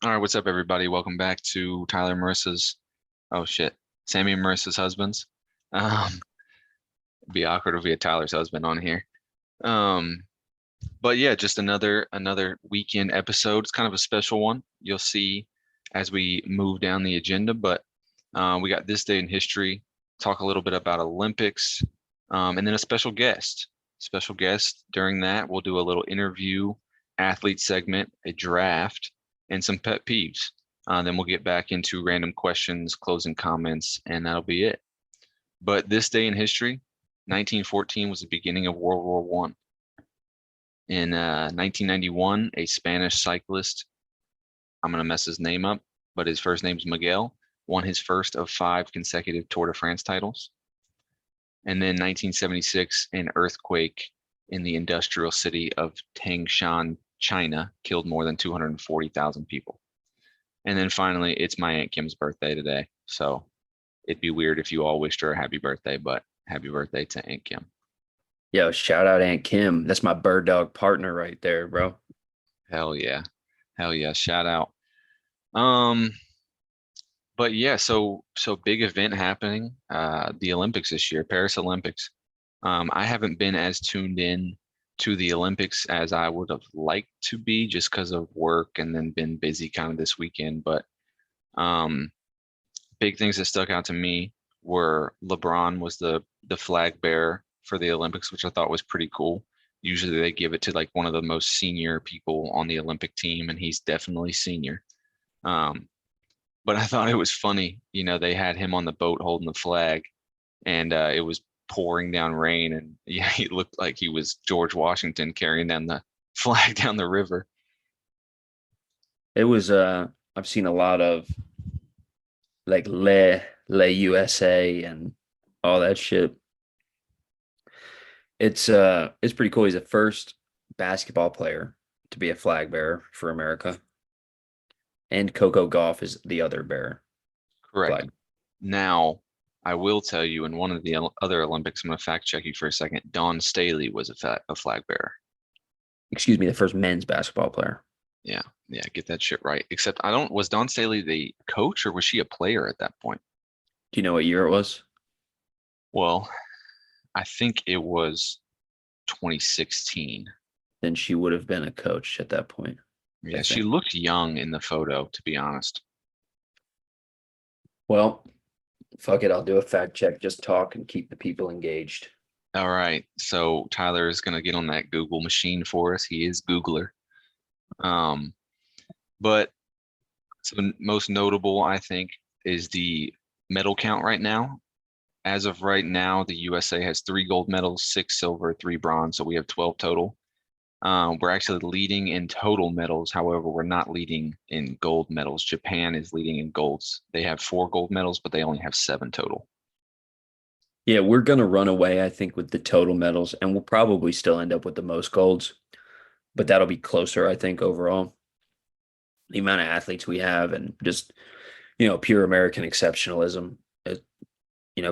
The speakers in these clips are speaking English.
All right, what's up, everybody? Welcome back to Tyler and Marissa's. Oh shit, Sammy and Marissa's husbands. It'd be awkward if we had Tyler's husband on here. Um, but yeah, just another weekend episode. It's kind of a special one. You'll see as we move down the agenda. But we got this day in history. Talk a little bit about Olympics, and then a special guest. Special guest during that, we'll do a little interview, athlete segment, a draft, and some pet peeves. Then we'll get back into random questions, closing comments, and that'll be it. But this day in history, 1914 was the beginning of World War One. In 1991, a Spanish cyclist, I'm going to mess his name up, but his first name's Miguel, won his first of 5 consecutive Tour de France titles. And then 1976, an earthquake in the industrial city of Tangshan, China, killed more than 240,000 people. And then finally, it's my Aunt Kim's birthday today. So it'd be weird if you all wished her a happy birthday, but happy birthday to Aunt Kim. Yo, shout out Aunt Kim. That's my bird dog partner right there, bro. Hell yeah. Hell yeah. Shout out. Um, but yeah, so big event happening, the Olympics this year, Paris Olympics. I haven't been as tuned in to the Olympics as I would have liked to be just because of work and then been busy kind of this weekend. But um, big things that stuck out to me were LeBron was the flag bearer for the Olympics, which I thought was pretty cool. Usually they give it to like one of the most senior people on the Olympic team, and he's definitely senior. Um, but I thought it was funny, they had him on the boat holding the flag, and it was pouring down rain, and yeah, he looked like he was George Washington carrying down the flag down the river. It was I've seen a lot of like Le USA and all that shit. It's pretty cool. He's the first basketball player to be a flag bearer for America. And Coco Gauff is the other bearer Correct. flag. Now, I will tell you in one of the other Olympics, I'm going to fact check you for a second. Dawn Staley was a flag bearer. Excuse me, the first men's basketball player. Yeah, yeah, get that shit right. Except was Dawn Staley the coach or was she a player at that point? Do you know what year it was? Well, I think it was 2016. Then she would have been a coach at that point, I Yeah, she think. looked young in the photo, to be honest. Well, fuck it, I'll do a fact check. Just talk and keep the people engaged. All right, so Tyler is going to get on that Google machine for us. He is Googler. Um, but so most notable, I think, is the medal count right now. As of right now, the USA has 3 gold medals, 6 silver, 3 bronze, so we have 12 total. We're actually leading in total medals. However, we're not leading in gold medals. Japan is leading in golds. They have 4 gold medals, but they only have 7 total. Yeah, we're gonna run away, I think, with the total medals, and we'll probably still end up with the most golds, but that'll be closer, I think, overall. The amount of athletes we have and just, pure American exceptionalism.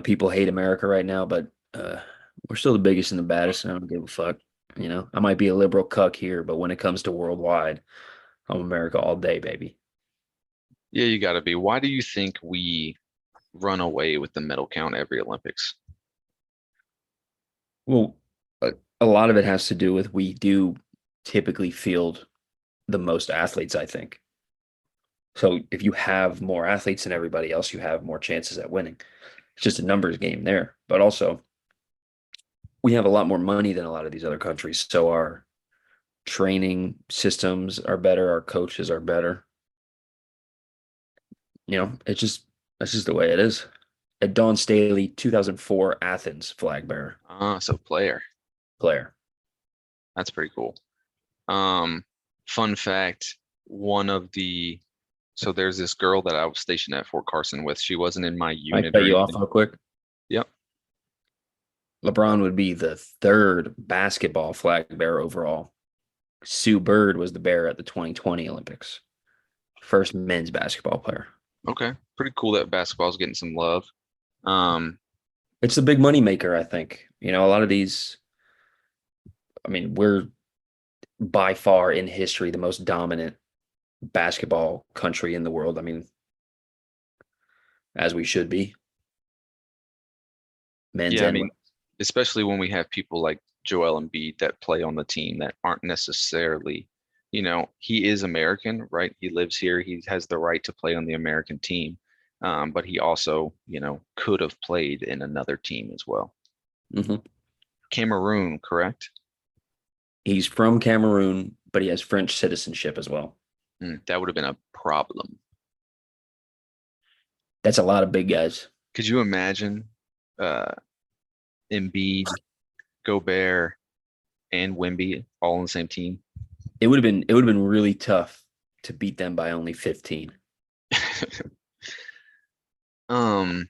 People hate America right now, but we're still the biggest and the baddest, and I don't give a fuck. I might be a liberal cuck here, but when it comes to worldwide, I'm America all day, baby. Yeah, you got to be. Why do you think we run away with the medal count every Olympics? Well, a lot of it has to do with we do typically field the most athletes, I think. So if you have more athletes than everybody else, you have more chances at winning. It's just a numbers game there. But also, we have a lot more money than a lot of these other countries. So our training systems are better, our coaches are better. It's just that's just the way it is. At Dawn Staley, 2004 Athens flag bearer So player. player. That's pretty cool. Um, Fun fact, one of the so there's this girl that I was stationed at Fort Carson with. She wasn't in my I unit cut or you off anything. real quick. Yep. LeBron would be the third basketball flag bearer overall. Sue Bird was the bearer at the 2020 Olympics. First men's basketball player. Okay. Pretty cool that basketball's getting some love. Um, It's the big money maker, I think. A lot of these, I mean, we're by far in history the most dominant basketball country in the world. I mean, as we should be, men's Yeah, I and mean, women. especially when we have people like Joel Embiid that play on the team that aren't necessarily, he is American, right? He lives here. He has the right to play on the American team. But he also, could have played in another team as well. Hmm. Cameroon, correct? He's from Cameroon, but he has French citizenship as well. That would have been a problem. That's a lot of big guys. Could you imagine uh, Embiid, Gobert, and Wemby all on the same team? It would have been really tough to beat them by only 15. Um,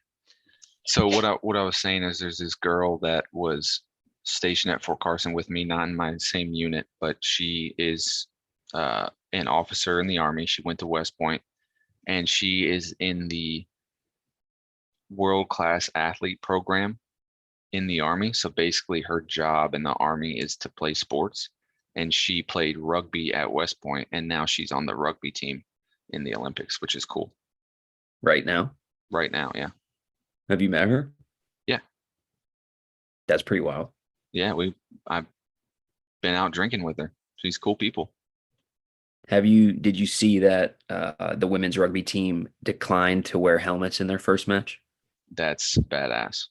so what I was saying is there's this girl that was stationed at Fort Carson with me, not in my same unit, but she is an officer in the Army. She went to West Point and she is in the world-class athlete program in the Army. So basically her job in the Army is to play sports. And she played rugby at West Point and now she's on the rugby team in the Olympics, which is cool Right now. right now. Yeah. Have you met her? Yeah. That's pretty wild. Yeah. I've been out drinking with her. She's cool people. Did you see that the women's rugby team declined to wear helmets in their first match? That's badass.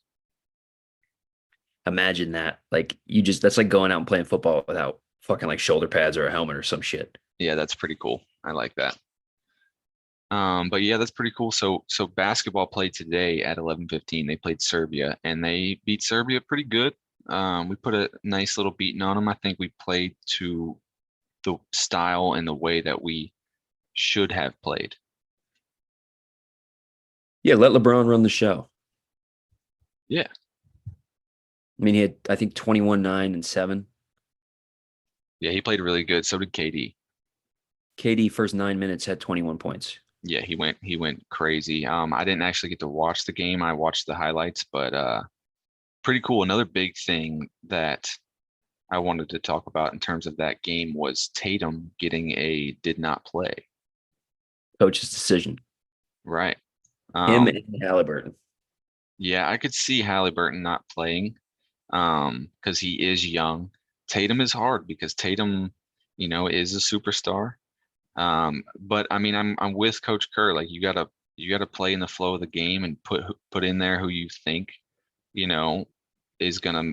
Imagine that. Like that's like going out and playing football without fucking like shoulder pads or a helmet or some shit. Yeah, that's pretty cool. I like that. But yeah, that's pretty cool. So basketball played today at 11:15. They played Serbia and they beat Serbia pretty good. We put a nice little beating on them. I think we played to the style and the way that we should have played. Yeah, let LeBron run the show. Yeah. I mean, he had I think 21, 9, and 7. Yeah, he played really good. So did KD. KD first 9 minutes had 21 points. Yeah, he went crazy. I didn't actually get to watch the game. I watched the highlights, but pretty cool. Another big thing that I wanted to talk about in terms of that game was Tatum getting a did not play. Coach's decision. Right. Him Um, and Halliburton. yeah, I could see Halliburton not playing, because he is young. Tatum is hard because Tatum, is a superstar. But I mean, I'm with Coach Kerr. Like you gotta play in the flow of the game and put in there who you think, you know, is gonna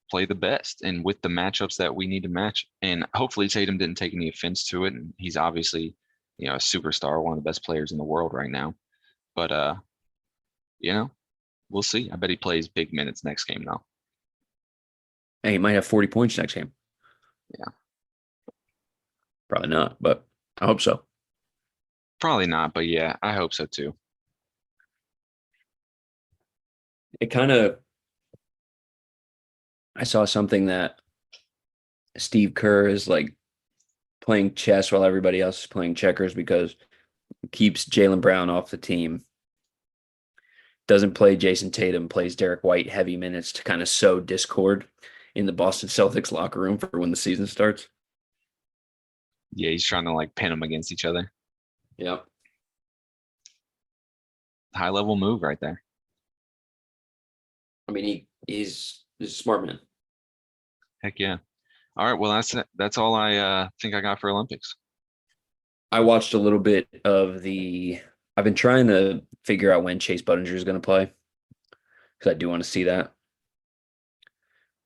play the best and with the matchups that we need to match. And hopefully Tatum didn't take any offense to it. And he's obviously, a superstar, one of the best players in the world right now. But you know, we'll see. I bet he plays big minutes next game though. Hey, he might have 40 points next game. Yeah. Probably not, but I hope so. Probably not, but yeah, I hope so too. It kind of, I saw something that Steve Kerr is like playing chess while everybody else is playing checkers because he keeps Jaylen Brown off the team. Doesn't play Jason Tatum, plays Derek White heavy minutes to kind of sow discord in the Boston Celtics locker room for when the season starts. Yeah, he's trying to like pin them against each other. Yeah. High level move right there. I mean, he's a smart man. Heck yeah. All right, well that's all I think I got for Olympics. I watched a little bit of the. I've been trying to figure out when Chase Budinger is going to play because I do want to see that.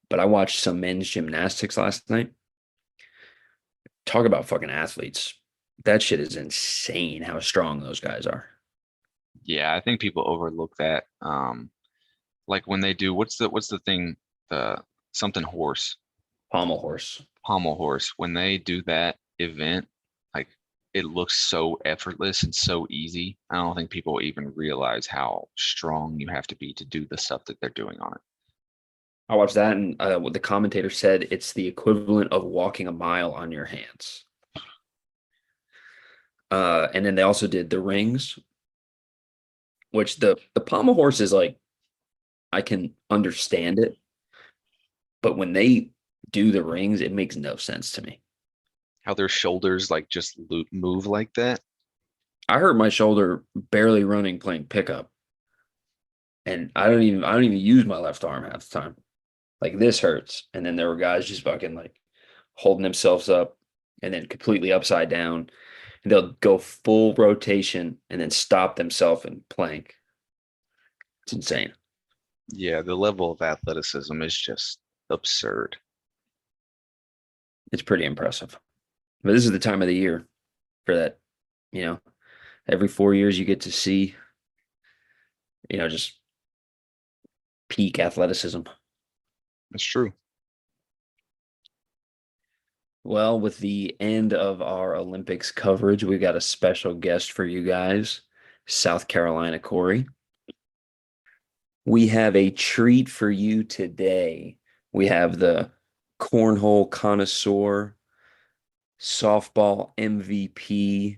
But I watched some men's gymnastics last night. Talk about fucking athletes. That shit is insane how strong those guys are. Yeah, I think people overlook that. Like when they do what's the thing, the something horse, Pommel horse. pommel horse, when they do that event, like it looks so effortless and so easy. I don't think people even realize how strong you have to be to do the stuff that they're doing on it. I watched that, and what the commentator said, it's the equivalent of walking a mile on your hands. And then they also did the rings, which the pommel horse is like I can understand it, but when they do the rings, it makes no sense to me. how their shoulders like just move like that. I hurt my shoulder barely running playing pickup, and I don't even use my left arm half the time. Like this hurts, and then there were guys just fucking like holding themselves up and then completely upside down, and they'll go full rotation and then stop themselves and plank. It's insane. Yeah, the level of athleticism is just absurd. It's pretty impressive. But this is the time of the year for that, you know. Every 4 years you get to see, just peak athleticism. It's true. Well, with the end of our Olympics coverage, we got a special guest for you guys, South Carolina Cory. We have a treat for you today. We have the cornhole connoisseur, softball MVP,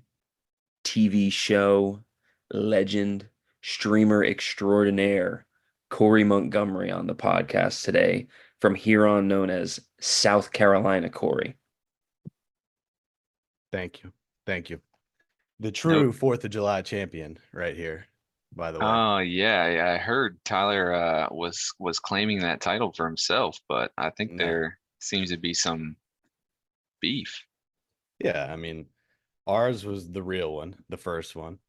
TV show legend, streamer extraordinaire, Cory Montgomery on the podcast today, from here on known as South Carolina Cory. Thank you. Thank you. The Nope. true 4th of July champion right here, by the way. Oh yeah, I heard Tyler was claiming that title for himself, but I think No. there seems to be some beef. Yeah, I mean, ours was the real one, the first one.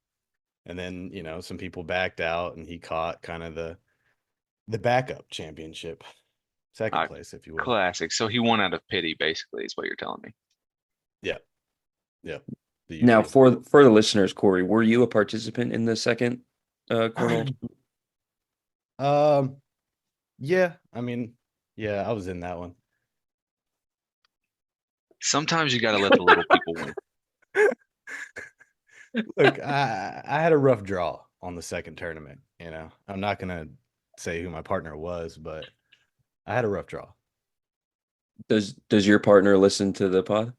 And then, some people backed out and he caught kind of the backup championship. Second Uh, place, if you will. Classic. So he won out of pity, basically, is what you're telling me. Yeah. Yeah. The Now, usual. for the listeners, Cory, were you a participant in the second cornhole? Yeah, I mean, yeah, I was in that one. Sometimes you got to let the little people win. Look, I had a rough draw on the second tournament, I'm not gonna say who my partner was, but I had a rough draw. Does your partner listen to the pod?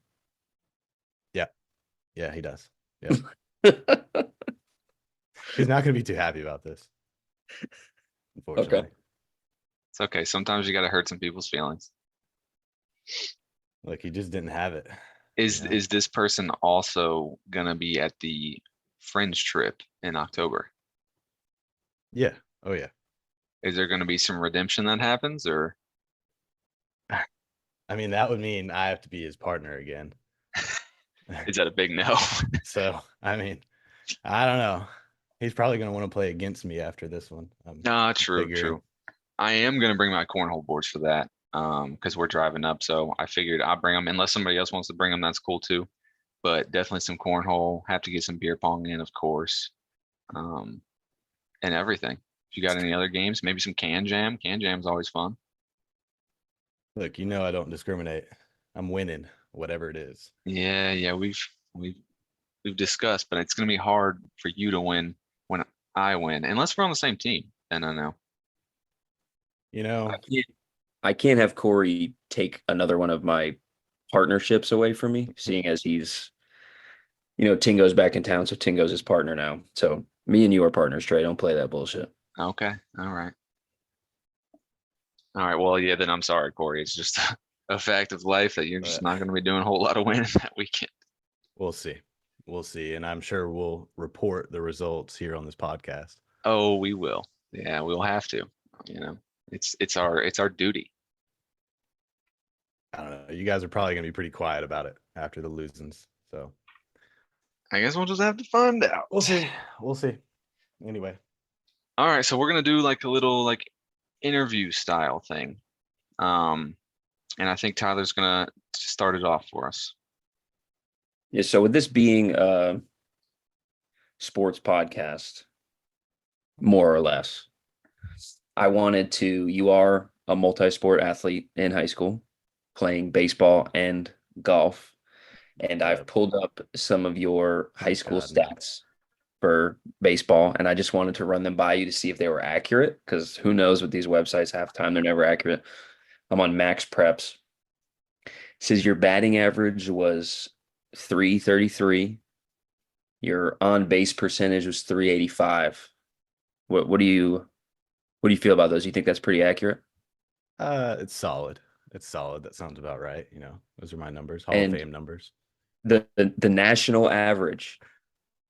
Yeah, he does. Yeah. He's not gonna be too happy about this, unfortunately. Okay. It's okay. Sometimes you got to hurt some people's feelings. Like he just didn't have it. Is this person also gonna be at the Fringe trip in October? Yeah. Oh yeah. Is there gonna be some redemption that happens, or I mean, that would mean I have to be his partner again. is that a big no? So, I mean, I don't know. He's probably gonna want to play against me after this one. Nah, true, figuring. true. I am gonna bring my cornhole boards for that, because we're driving up. So I figured I'll bring them unless somebody else wants to bring them. That's cool too. But definitely some cornhole. Have to get some beer pong in, of course, um, and everything. If you got any other games, maybe some can jam. Can jam's always fun. Look, I don't discriminate. I'm winning, whatever it is. Yeah, we've discussed, but it's gonna be hard for you to win when I win, unless we're on the same team. Then I know. I can't have Cory take another one of my partnerships away from me, seeing as he's, Tingo's back in town, so Tingo's his partner now. So me and you are partners, Trey. Don't play that bullshit. Okay, all right. All right, well, yeah, then I'm sorry, Cory. It's just a fact of life that you're just not going to be doing a whole lot of winning that weekend. We'll see. We'll see. And I'm sure we'll report the results here on this podcast. Oh, we will. Yeah, we'll have to. It's our duty. I don't know. You guys are probably going to be pretty quiet about it after the losings. So I guess we'll just have to find out. we'll see. We'll see. Anyway. All right, so we're gonna do like a little like interview style thing. And I think Tyler's gonna start it off for us. Yeah, so with this being a sports podcast, more or less, you are a multi-sport athlete in high school, playing baseball and golf. And I've pulled up some of your high school God, no. stats for baseball, and I just wanted to run them by you to see if they were accurate, because who knows with these websites, half the time they're never accurate. I'm on Max Preps. It says your batting average was 333. Your on base percentage was 385. What do you feel about those? You think that's pretty accurate? It's solid. It's solid. That sounds about right. Those are my numbers, Hall of Fame numbers. The national average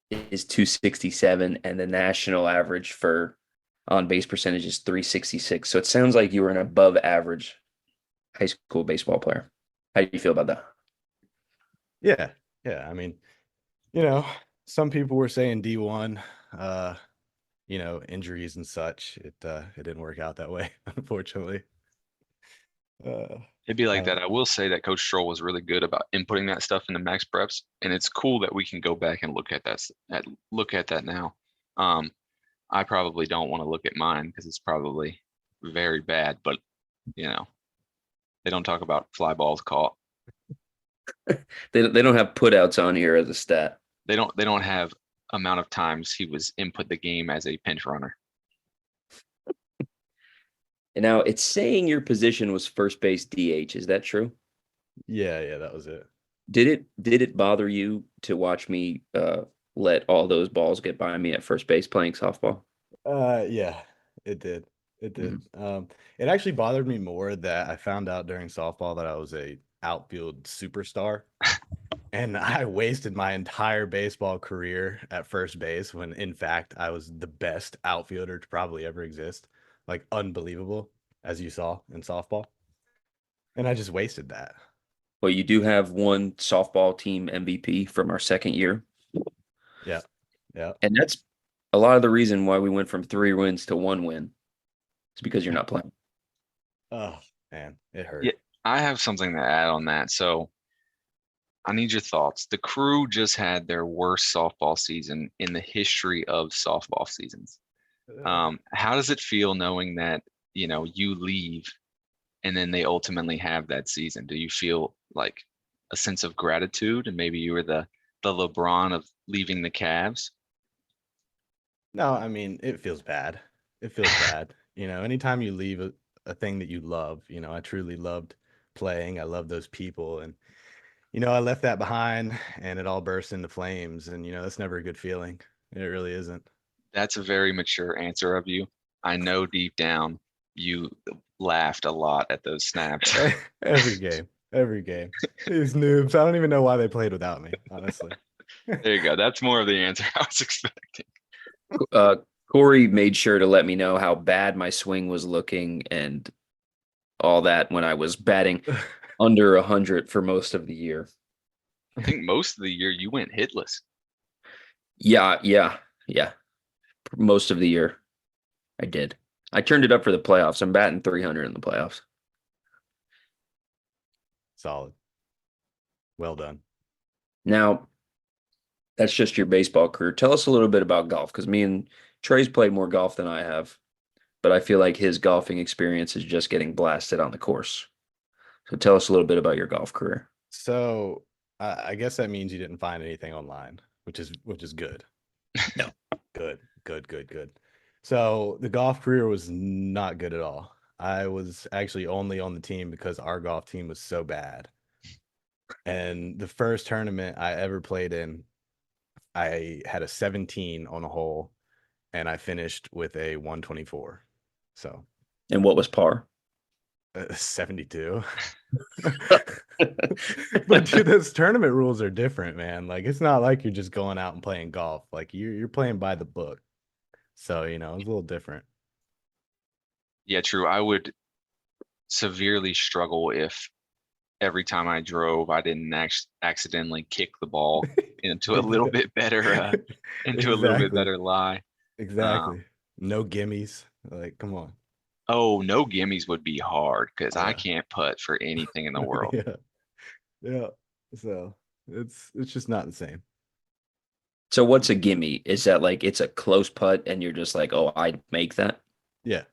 is 267, and the national average for on base percentage is 366. So it sounds like you were an above average high school baseball player. How do you feel about that? Yeah, yeah. I mean, some people were saying D1, uh, injuries and such. It didn't work out that way, unfortunately. Uh, It'd be like uh, that. I will say that Coach Stroll was really good about inputting that stuff into max preps, and it's cool that we can go back and look at that now. Um, I probably don't want to look at mine because it's probably very bad, but you know, they don't talk about fly balls caught. They don't have putouts on here as a stat. They don't have amount of times he was input the game as a pinch runner. And now it's saying your position was first base DH. Is that true? yeah, that was it. Did it bother you to watch me let all those balls get by me at first base playing softball? Yeah, it did. It Mhm. did. It actually bothered me more that I found out during softball that I was a outfield superstar. And I wasted my entire baseball career at first base when, in fact, I was the best outfielder to probably ever exist. Like, unbelievable, as you saw in softball. And I just wasted that. Well, you do have one softball team MVP from our second year. Yeah. Yeah. And that's a lot of the reason why we went from 3 wins to 1 win. It's because you're not playing. Oh, man, it Yeah, hurt. I have something to add on that. So I need your thoughts. The Crew just had their worst softball season in the history of softball seasons. How does it feel knowing that, you leave and then they ultimately have that season? Do you feel like a sense of gratitude and maybe you were the LeBron of leaving the Cavs? No, I mean, it feels bad. It feels bad. Anytime you leave a thing that you love, I truly loved playing. I love those people. And, I left that behind and it all burst into flames. And, that's never a good feeling. It really isn't. That's a very mature answer of you. I know deep down you laughed a lot at those snaps. Every game. Every game. These noobs. I don't even know why they played without me, honestly. There you go. That's more of the answer I was expecting. Uh, Corey made sure to let me know how bad my swing was looking and all that when I was batting under 100 for most of the year. I think most of the year you went hitless. Yeah. Most of the year I did. I turned it up for the playoffs. I'm batting 300 in the playoffs. Solid. Well done. Now, that's just your baseball career. Tell us a little bit about golf because me and Trey's played more golf than I have, but I feel like his golfing experience is just getting blasted on the course. So tell us a little bit about your golf career. So I guess that means you didn't find anything online, which is good. No. Good. So the golf career was not good at all. I was actually only on the team because our golf team was so bad. And the first tournament I ever played in, I had a 17 on a hole and I finished with a 124. So And what was par? 72. But dude, those tournament rules are different, man. Like it's not like you're just going out and playing golf. Like you're playing by the book. So, it's a little different. Yeah, true. I would severely struggle if every time I drove, I didn't accidentally kick the ball into a little Exa- bit better, into a little bit Exactly. better lie. Um, Exactly. No gimmies. Like, come on. oh, no gimmies would be hard because I Yeah. can't putt for anything in the world. Yeah. Yeah. So it's just not the same. So what's a gimme? Is that like it's a close putt and you're just like, oh, I'd make that? Yeah.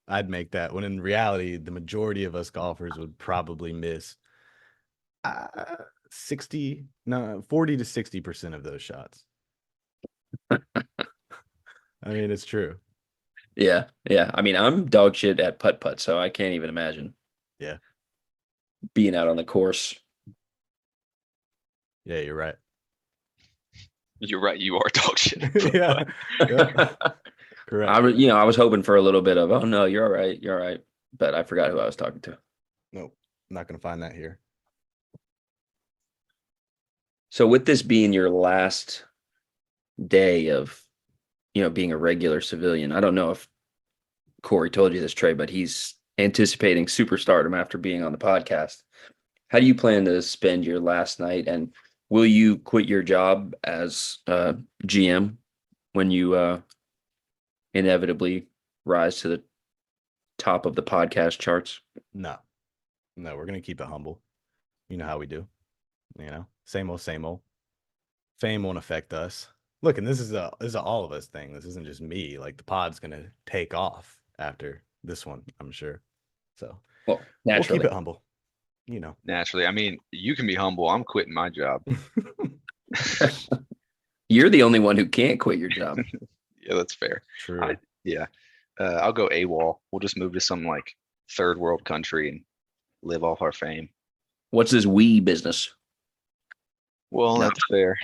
I'd make that when in reality, the majority of us golfers would probably miss 60, no, 40 to 60% of those shots. I mean, it's true. Yeah. I mean, I'm dog shit at putt putt, so I can't even imagine Yeah. being out on the course. Yeah, you're right. You're right. You are dog shit. Yeah. Yeah. Correct. I was hoping for a little bit of, oh no, you're all right. But I forgot who I was talking to. Nope. I'm not gonna find that here. So with this being your last day of, being a regular civilian, I don't know if Corey told you this, Trey, but he's anticipating superstardom after being on the podcast. How do you plan to spend your last night, and will you quit your job as GM when you inevitably rise to the top of the podcast charts? No, we're gonna keep it humble. You know how we do. Same old, same old. Fame won't affect us. Look, and this is a all of us thing. This isn't just me. Like the pod's gonna take off after this one, I'm sure. So Well, we'll naturally. keep it humble. Naturally. I mean, you can be humble. I'm quitting my job. You're the only one who can't quit your job. Yeah, that's fair. True. Yeah. I'll go AWOL. We'll just move to some like third world country and live off our fame. What's this we business? Well, No. that's fair.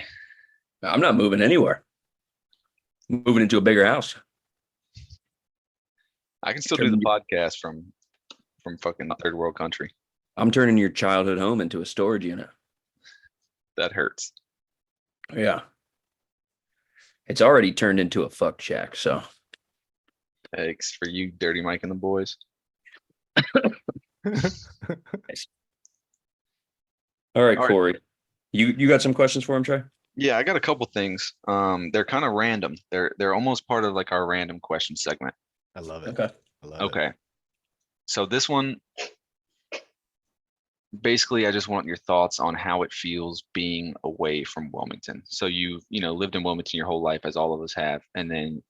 I'm not moving anywhere. I'm moving into a bigger house. I can still do the podcast from fucking third world country. I'm turning your childhood home into a storage unit. That hurts. Yeah. It's already turned into a fuck shack, so. Thanks for you, Dirty Mike and the boys. All right, Corey. You got some questions for him, Trey? Yeah, I got a couple things. They're kind of random. They're almost part of like our random question segment. I love it. Okay. I love it. Okay. So this one, basically, I just want your thoughts on how it feels being away from Wilmington. So you've, lived in Wilmington your whole life, as all of us have, and then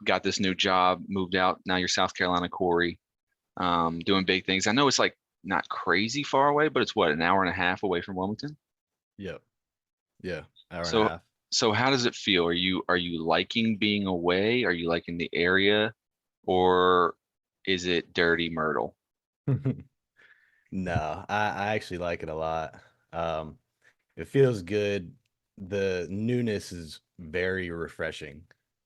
got this new job, moved out. Now you're South Carolina Cory, doing big things. I know it's like not crazy far away, but it's what, an hour and a half away from Wilmington? Yep. Yeah. Hour So and a half. so how does it feel? Are you liking being away? Are you liking the area? Or is it dirty Myrtle? No, I actually like it a lot. It feels good. The newness is very refreshing.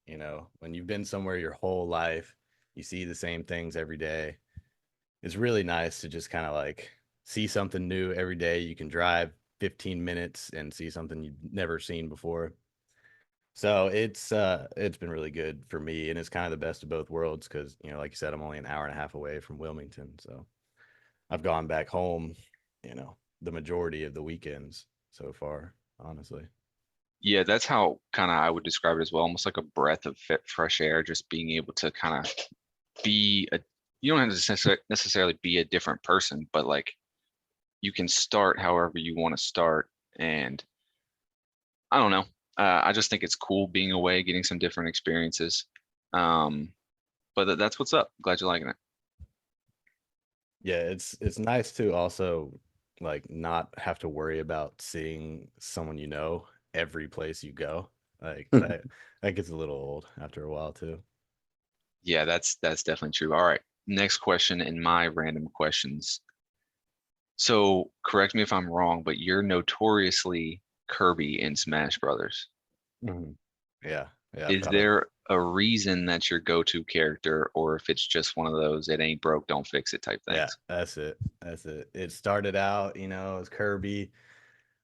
When you've been somewhere your whole life, you see the same things every day. It's really nice to just kind of like see something new every day. You can drive 15 minutes and see something you've never seen before. So it's been really good for me, and it's kind of the best of both worlds because, like you said, I'm only an hour and a half away from Wilmington. So I've gone back home, the majority of the weekends so far, honestly. Yeah, that's how kind of I would describe it as well. Almost like a breath of fresh air, just being able to kind of be you don't have to necessarily be a different person, but like you can start however you want to start. And I don't know. I just think it's cool being away, getting some different experiences. But that's what's up. Glad you're liking it. Yeah, it's nice to also like not have to worry about seeing someone every place you go. Like that gets a little old after a while too. Yeah, that's definitely true. All right. Next question in my random questions. So correct me if I'm wrong, but you're notoriously Kirby in Smash Brothers. Mhm. Yeah. Is there a reason that's your go-to character, or if it's just one of those "it ain't broke, don't fix it" type Yeah, things? that's it. It started out, as Kirby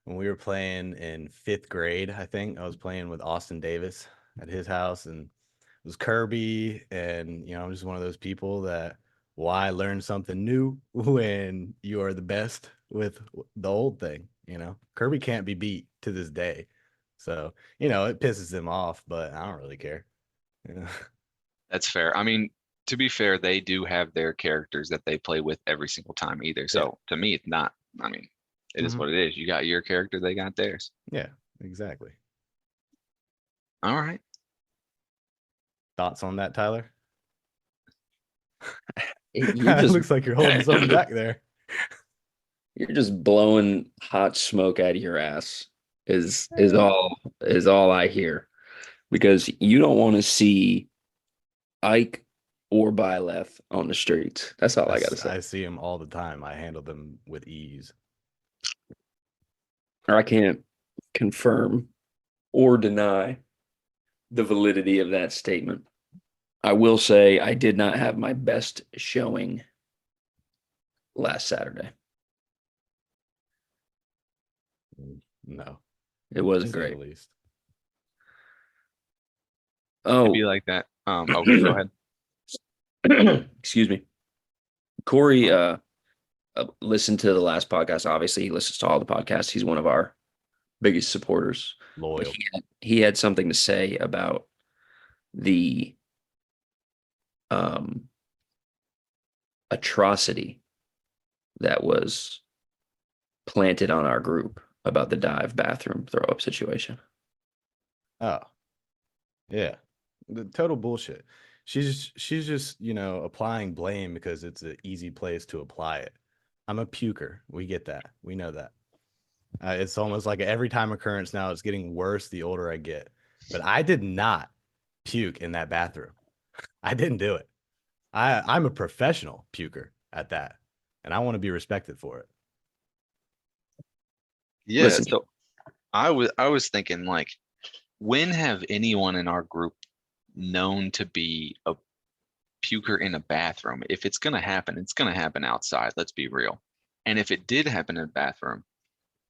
when we were playing in 5th grade. I think I was playing with Austin Davis at his house, and it was Kirby. And I'm just one of those people that why learn something new when you are the best with the old thing. Kirby can't be beat to this day, so it pisses him off, but I don't really care. That's fair. I mean, to be fair, they do have their characters that they play with every single time either. So to me, it's not, I mean, it is what it is. You got your character, they got theirs. Yeah, exactly. All right. Thoughts on that, Tyler? It looks like you're holding something back there. You're just blowing hot smoke out of your ass is all I hear, because you don't want to see Ike or Byleth on the streets. That's all I got to say. I see them all the time. I handle them with ease. Or I can't confirm or deny the validity of that statement. I will say I did not have my best showing last Saturday. No. It wasn't to say great. the least. It'd Oh, be like that. Okay, go ahead. excuse me. Corey listened to the last podcast. Obviously, he listens to all the podcasts. He's one of our biggest supporters. But Loyal. he had something to say about the um, atrocity that was planted on our group about the dive bathroom throw up situation. Oh, yeah. The total bullshit. She's just, applying blame because it's an easy place to apply it. I'm a puker. We get that. We know that. It's almost like every time occurrence now. It's getting worse the older I get. But I did not puke in that bathroom. I didn't do it. I'm a professional puker at that, and I want to be respected for it. Yeah, Listen, so I was thinking like, when have anyone in our group known to be a puker in a bathroom? If it's gonna happen, it's gonna happen outside. Let's be real. And if it did happen in a bathroom,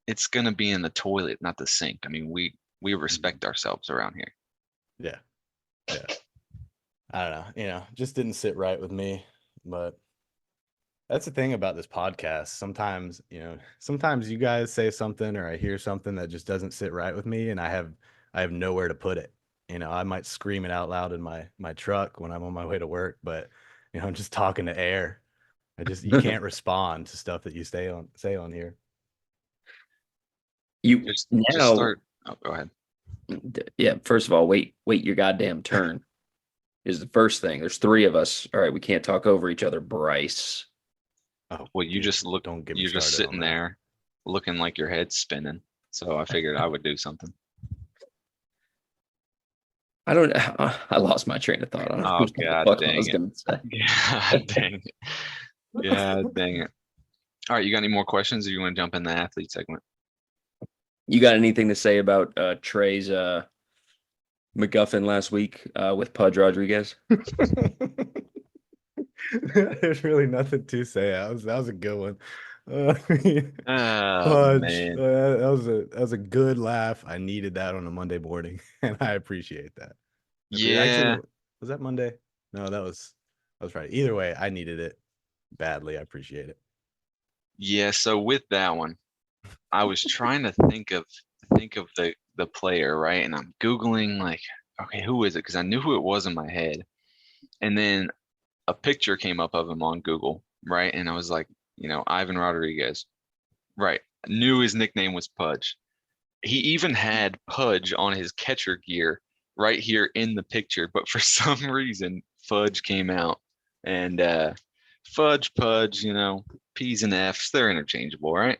it's gonna be in the toilet, not the sink. I mean, we respect ourselves around here. Yeah, yeah. I don't know. Just didn't sit right with me. But that's the thing about this podcast. Sometimes you guys say something or I hear something that just doesn't sit right with me, and I have nowhere to put it. I might scream it out loud in my truck when I'm on my way to work, but I'm just talking to air. You can't respond to stuff that you say on here. you Just now, start. Oh, go ahead. yeah. First of all, wait your goddamn turn is the first thing. There's three of us. All right, we can't talk over each other, Bryce. Oh, Well, you dude, just look, don't get me you're just started on sitting that. there looking like your head's spinning. So I figured I would do something. I don't. I lost my train of thought. I don't know Oh, what the God fuck I dang was it. gonna say. God dang it. God dang it. All right, you got any more questions, or you want to jump in the athlete segment? You got anything to say about Trey's MacGuffin last week with Pudge Rodriguez? There's really nothing to say. That was a good one. Oh Pudge. man. That was a good laugh. I needed that on a Monday morning, and I appreciate that. Actually, Yeah. was that Monday? No, that was Friday. Either way, I needed it badly. I appreciate it. Yeah, so with that one, I was trying to think of the player, right? And I'm Googling like, okay, who is it? Because I knew who it was in my head. And then a picture came up of him on Google, right? And I was like, Ivan Rodriguez. Right. Knew his nickname was Pudge. He even had Pudge on his catcher gear right here in the picture, but for some reason Fudge came out. And Fudge, Pudge, P's and F's, they're interchangeable, right?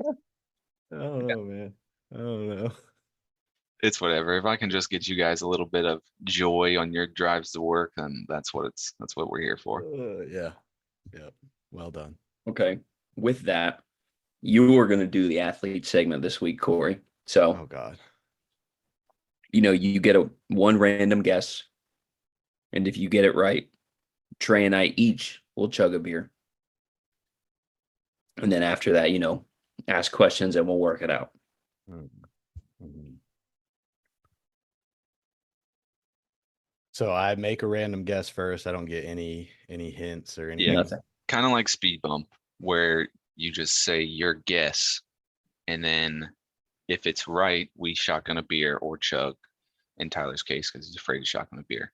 I don't know, man. I don't know. It's whatever. If I can just get you guys a little bit of joy on your drives to work, then that's what we're here for. Yeah. Yep. Well done. Okay. With that, you are going to do the athlete segment this week, Corey. So, Oh God. you get one random guess, and if you get it right, Trey and I each will chug a beer. And then after that, ask questions and we'll work it out. Mhm. So I make a random guess first. I don't get any hints or anything. Yeah, Nothing. kind of like speed bump, where you just say your guess, and then if it's right, we shotgun a beer or chug, in Tyler's case, because he's afraid to shotgun a beer.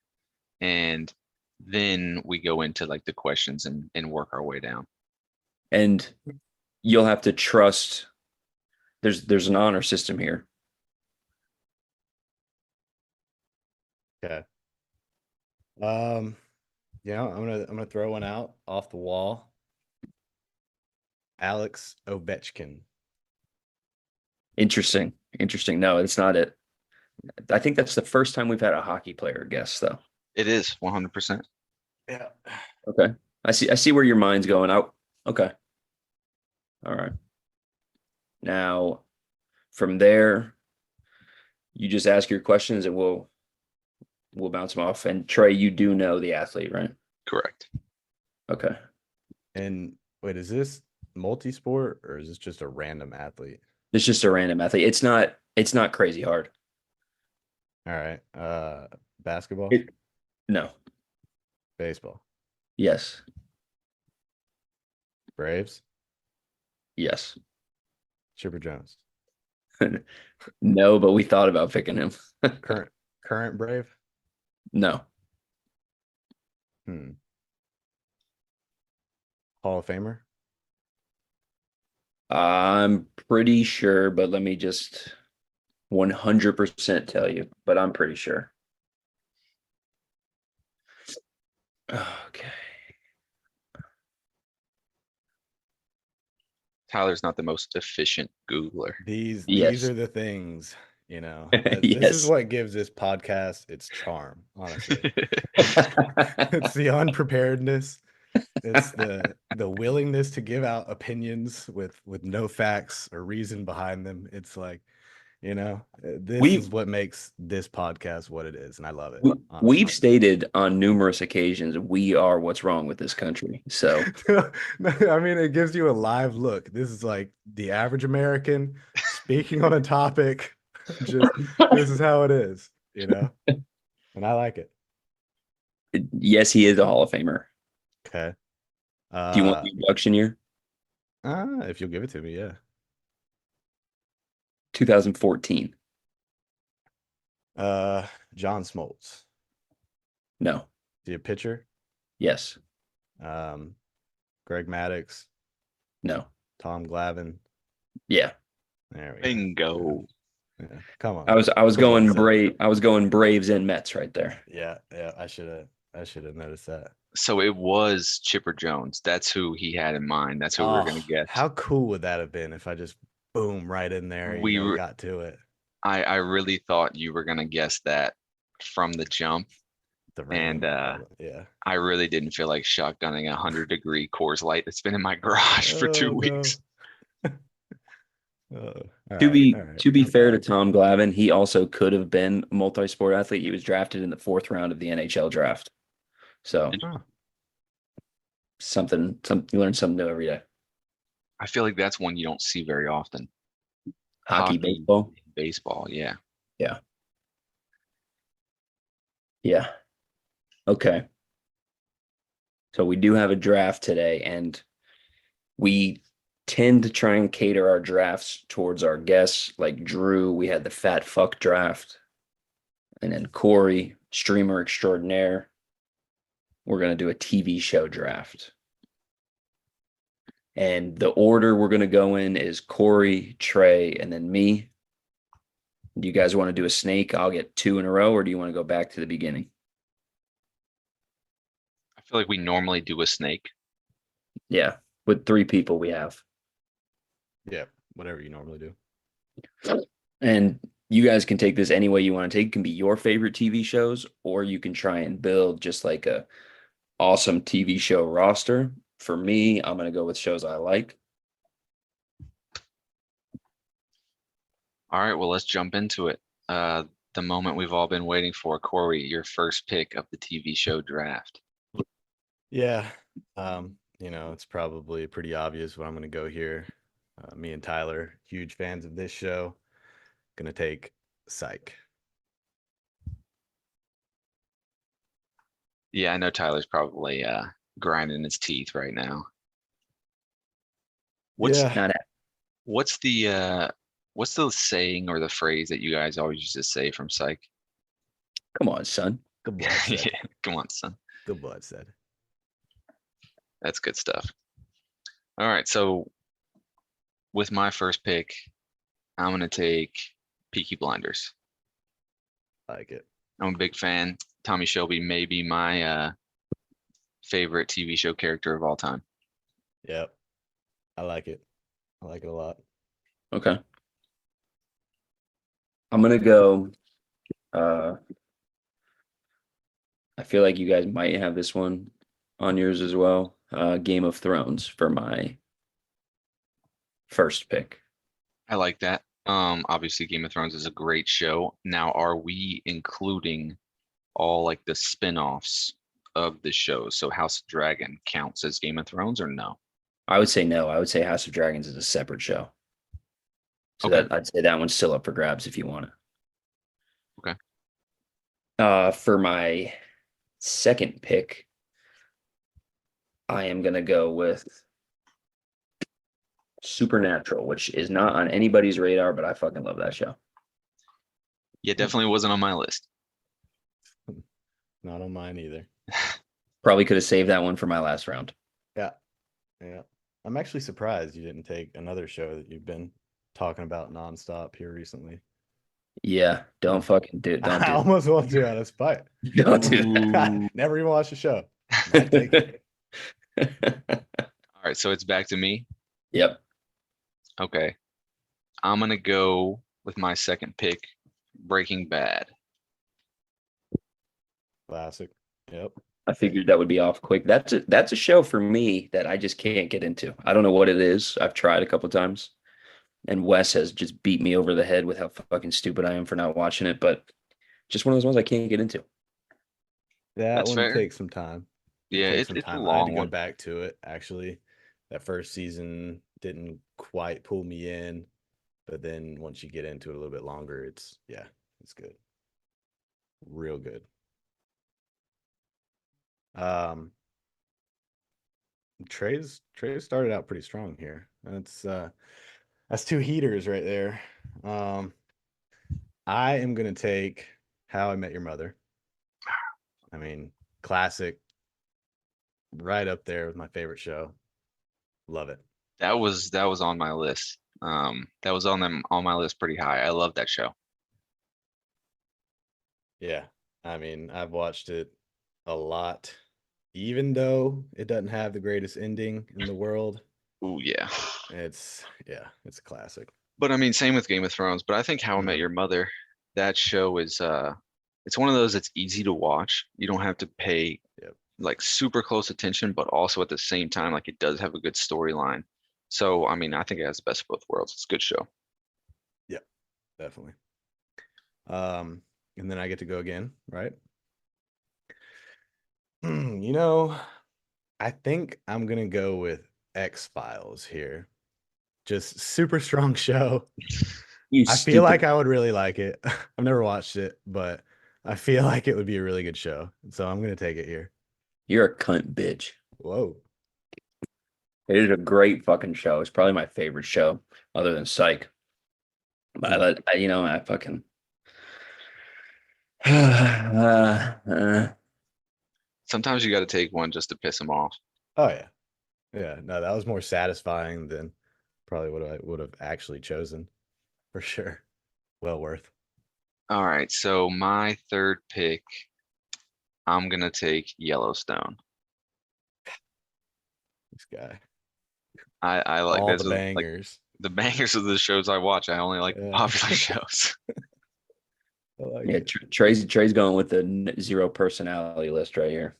And then we go into like the questions and work our way down. And you'll have to trust there's an honor system here. Okay. I'm gonna throw one out off the wall. Alex Ovechkin. Interesting. No, it's not it. I think that's the first time we've had a hockey player guess, though. It is 100%. Yeah. Okay. I see where your mind's going out. Okay. All right. Now, from there, you just ask your questions and we'll bounce them off. And Trey, you do know the athlete, right? Correct. Okay. And wait, is this multi-sport or is this just a random athlete? It's just a random athlete. It's not It's not crazy hard. All right. Basketball, It, no. baseball, Yes. Braves, Yes. Chipper Jones, No, but we thought about picking him. current Brave. No. Hmm. Hall of Famer. I'm pretty sure, but let me just 100% tell you, but I'm pretty sure. Okay. Tyler's not the most efficient Googler. These Yes. are the things, this is Yes. what gives this podcast its charm, honestly. It's the unpreparedness. It's the willingness to give out opinions with no facts or reason behind them. It's like, this is We've what makes this podcast what it is, and I love it, we, honestly. we've stated on numerous occasions we are what's wrong with this country. So I mean, it gives you a live look. This is like the average American speaking on a topic. Just this is how it is, and I like it. yes, he is a Hall of Famer. Okay. Do you want the induction year? If you'll give it to me, yeah. 2014. John Smoltz. No. Is he a pitcher? Yes. Greg Maddux, No. Tom Glavine. Yeah. There we go. Bingo. Yeah. Come on. I was Good boy, Sid. going Braves and Mets right there. Yeah, I should have noticed that. So it was Chipper Jones. That's who he had in mind. That's who we were going to get. How cool would that have been if I just boom right in there, got to it. I really thought you were going to guess that from the jump. And yeah, I really didn't feel like shotgunning 100-degree Coors Light that's been in my garage for 2 weeks. To be fair to Tom Glavine, he also could have been a multi-sport athlete. He was drafted in the 4th round of the NHL draft. So you learn something new every day. I feel like that's one you don't see very often. Hockey, baseball. Baseball, yeah. Yeah. Yeah. Okay. So we do have a draft today, and we tend to try and cater our drafts towards our guests. Like Drew, we had the fat fuck draft. And then Cory, streamer extraordinaire. We're going to do a TV show draft. And the order we're going to go in is Cory, Trey, and then me. Do you guys want to do a snake? I'll get 2 in a row, or do you want to go back to the beginning? I feel like we normally do a snake. Yeah, with 3 people we have. Yeah, whatever you normally do. And you guys can take this any way you want to take. It can be your favorite TV shows, or you can try and build just like a awesome TV show roster. For me, I'm going to go with shows I like. All right, well, let's jump into it. The moment we've all been waiting for. Cory, your first pick of the TV show draft. Yeah. It's probably pretty obvious what I'm going to go here. Me and Tyler, huge fans of this show. Going to take Psych. Yeah, I know Tyler's probably grinding his teeth right now. What's the saying or the phrase that you guys always used to say from Psych? Come on, son. Good blood, said. Yeah, come on, son. Good blood, said. That's good stuff. All right, so with my first pick, I'm going to take Peaky Blinders. I like it. I'm a big fan. Tommy Shelby may be my favorite TV show character of all time. Yep. I like it. I like it a lot. Okay. I'm going to go. I feel like you guys might have this one on yours as well. Game of Thrones for my first pick. I like that. Obviously Game of Thrones is a great show. Now, are we including all like the spin-offs of the show? So House of Dragon counts as Game of Thrones or no? I would say no. I would say House of Dragons is a separate show. So Okay. that I'd say that one's still up for grabs if you want it. Okay. For my second pick, I am gonna go with Supernatural, which is not on anybody's radar, but I fucking love that show. Yeah, definitely wasn't on my list. Not on mine either. Probably could have saved that one for my last round. Yeah. Yeah. I'm actually surprised you didn't take another show that you've been talking about nonstop here recently. Yeah, don't fucking do it. Don't I do almost want to out of spite. it. Don't do Ooh. Never even watched the show. Might take it. that. All right, so it's back to me. Yep. Okay. I'm gonna go with my second pick, Breaking Bad. Classic. Yep. I figured that would be off quick. That's a show for me that I just can't get into. I don't know what it is. I've tried a couple times, and Wes has just beat me over the head with how fucking stupid I am for not watching it. But just one of those ones I can't get into. That That's one fair. takes some time. Yeah, Takes some it's a time. I had to long go one. back to it actually. That first season didn't quite pull me in, but then once you get into it a little bit longer, it's good. Real good. Um Trey's started out pretty strong here. That's two heaters right there. I am gonna take How I Met Your Mother. I mean, classic, right up there with my favorite show. Love it. That was on my list. That was on my list pretty high. I love that show. Yeah. I mean, I've watched it a lot, even though it doesn't have the greatest ending in the world. Ooh, yeah. It's a classic. But I mean, same with Game of Thrones. But I think How I Met Mhm. Your Mother, that show is it's one of those that's easy to watch. You don't have to pay Yep. like super close attention, but also at the same time, like it does have a good storyline. So I mean, I think it has the best of both worlds. It's a good show. Yep, definitely. And then I get to go again, right? You know, I think I'm gonna go with X-Files here. Just super strong show. You I feel like stupid. I would really like it. I've never watched it, but I feel like it would be a really good show. So I'm gonna take it here. You're a cunt bitch. Whoa. It is a great fucking show. It's probably my favorite show other than Psych. But I fucking Sometimes you got to take one just to piss them off. Oh yeah. Yeah. No, that was more satisfying than probably what I would have actually chosen for sure. Well worth. All right, so my third pick, I'm gonna take Yellowstone. This guy. I like All those the are like bangers. the bangers of the shows I watch. I only like the Yeah. popular shows. I like yeah, it. Trey's going with the zero personality list right here.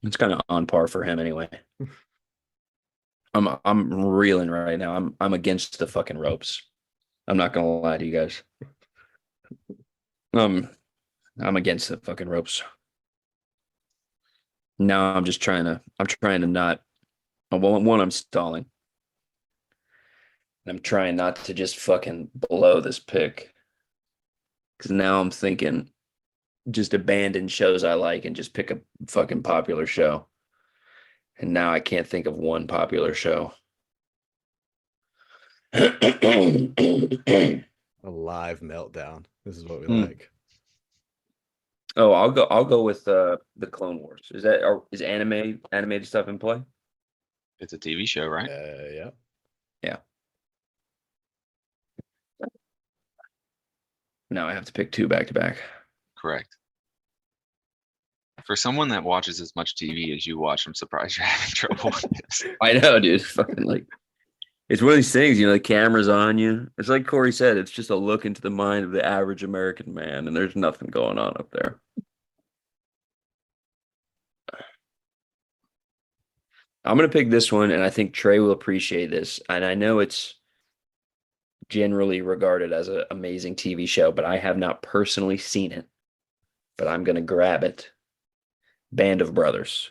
It's kind of on par for him anyway. I'm reeling right now. I'm against the fucking ropes. I'm not gonna lie to you guys. I'm against the fucking ropes. Now I'm trying to not one, I'm stalling. And I'm trying not to just fucking blow this pick. Cause now I'm thinking just abandon shows I like and just pick a fucking popular show. And now I can't think of one popular show. A live meltdown. This is what we Hmm. like. Oh, I'll go with the Clone Wars. Is animated stuff in play? It's a TV show, right? Yeah. Yeah. Now I have to pick two back to back. Correct. For someone that watches as much TV as you watch, I'm surprised you're having trouble with this. I know, dude. Fucking like it's one of these things, the camera's on you. It's like Corey said, it's just a look into the mind of the average American man, and there's nothing going on up there. I'm gonna pick this one, and I think Trey will appreciate this. And I know it's generally regarded as an amazing TV show, but I have not personally seen it. But I'm gonna grab it. Band of Brothers.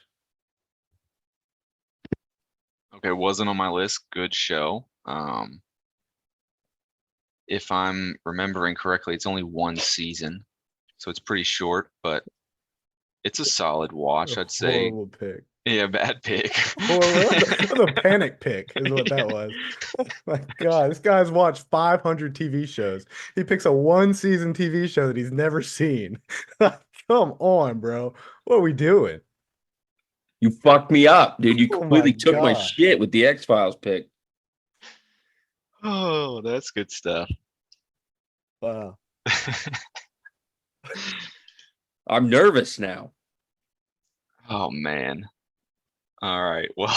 Okay, wasn't on my list. Good show. Um, if I'm remembering correctly, it's only one season, so it's pretty short, but it's a solid watch, I'd say. Horrible pick. Yeah, bad pick. Horrible. That was a panic pick, is what Yeah. that was. My God, this guy's watched 500 TV shows. He picks a one-season TV show that he's never seen. Come on, bro. What are we doing? You fucked me up, dude. You Oh my completely took my God. shit with the X-Files pick. Oh, that's good stuff. Wow. I'm nervous now. Oh man. All right. Well,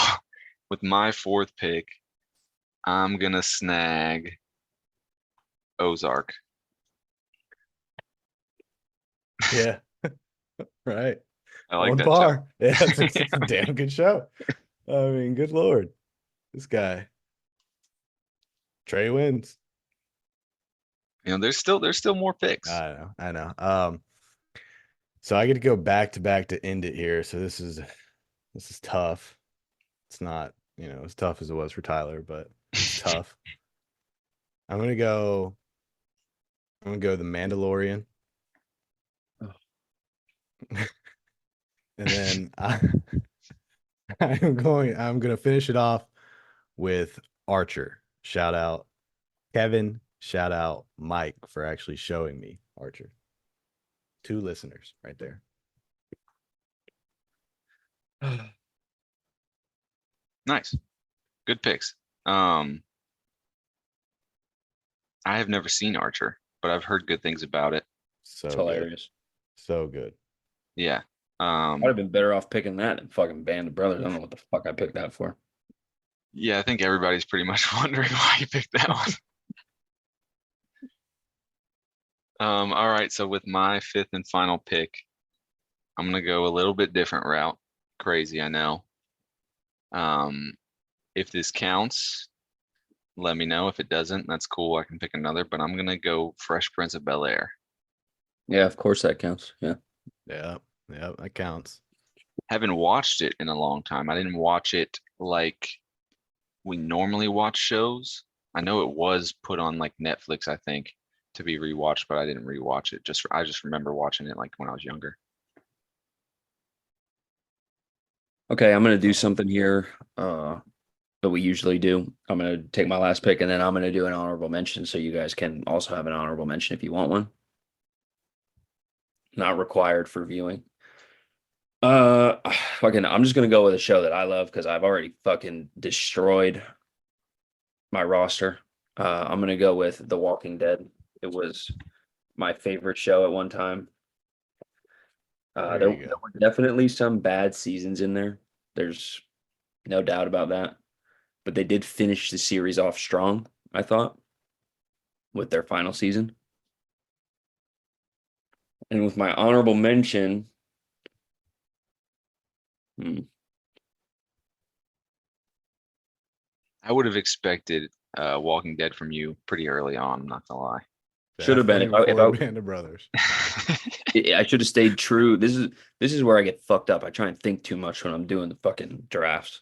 with my fourth pick, I'm gonna snag Ozark. Yeah. Right. I like On that show. par. Yeah, it's a damn good show. I mean, good Lord. This guy. Trey wins. You know, there's still more picks. I know. So I get to go back to back to end it here. So this is tough. It's not, as tough as it was for Tyler, but it's tough. I'm gonna go The Mandalorian. Oh. And then I'm gonna finish it off with Archer. Shout out Kevin. Shout out Mike for actually showing me Archer. 2 listeners right there. Nice. Good picks. I have never seen Archer, but I've heard good things about it. So It's good. hilarious. So good. Yeah. I'd have been better off picking that than fucking Band of Brothers. I don't know what the fuck I picked that for. Yeah, I think everybody's pretty much wondering why you picked that one. All right, so with my fifth and final pick, I'm gonna go a little bit different route. Crazy, I know. If this counts, let me know. If it doesn't, that's cool. I can pick another, but I'm gonna go Fresh Prince of Bel-Air. Yeah, of course that counts. Yeah. Yeah, that counts. Haven't watched it in a long time. I didn't watch it like we normally watch shows. I know it was put on like Netflix, I think, to be rewatched, but I didn't rewatch it. I just remember watching it like when I was younger. Okay, I'm gonna do something here that we usually do. I'm gonna take my last pick and then I'm gonna do an honorable mention so you guys can also have an honorable mention if you want one. Not required for viewing. Fucking, I'm just gonna go with a show that I love because I've already fucking destroyed my roster. I'm gonna go with The Walking Dead. It was my favorite show at one time. There There you go. were definitely some bad seasons in there. There's no doubt about that. But they did finish the series off strong, I thought, with their final season. And with my honorable mention, I would have expected Walking Dead from you pretty early on, I'm not gonna lie. should have been Definitely if before I Band of Brothers. I should have stayed true. This is where I get fucked up. I try and think too much when I'm doing the fucking drafts.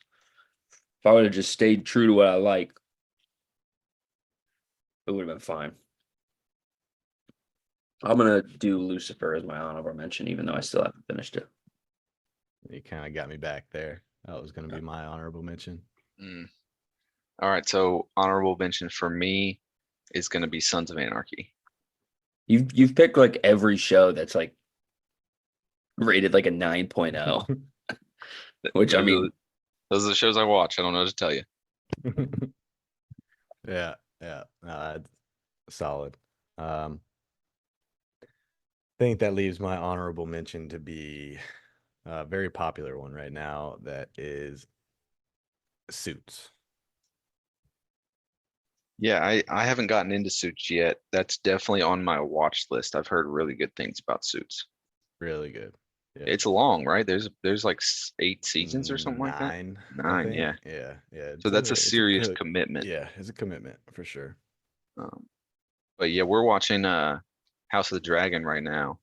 If I would have just stayed true to what I like, it would have been fine. I'm gonna do Lucifer as my honorable mention, even though I still haven't finished it. You kind of got me back there. That was going to be my honorable mention. All right, so honorable mention for me is gonna be Sons of Anarchy. You've picked like every show that's like rated like a 9.0, which I mean, Those are the shows I watch. I don't know what to tell you. Yeah. No, that's solid. I think that leaves my honorable mention to be a very popular one right now. That is Suits. Yeah, I haven't gotten into Suits yet. That's definitely on my watch list. I've heard really good things about Suits. Really good. Yeah. It's long, right? There's like 8 seasons or something like that. 9, I 9, think. yeah. Yeah. So that's a it's serious good- commitment. Yeah, it's a commitment for sure. But yeah, we're watching House of the Dragon right now.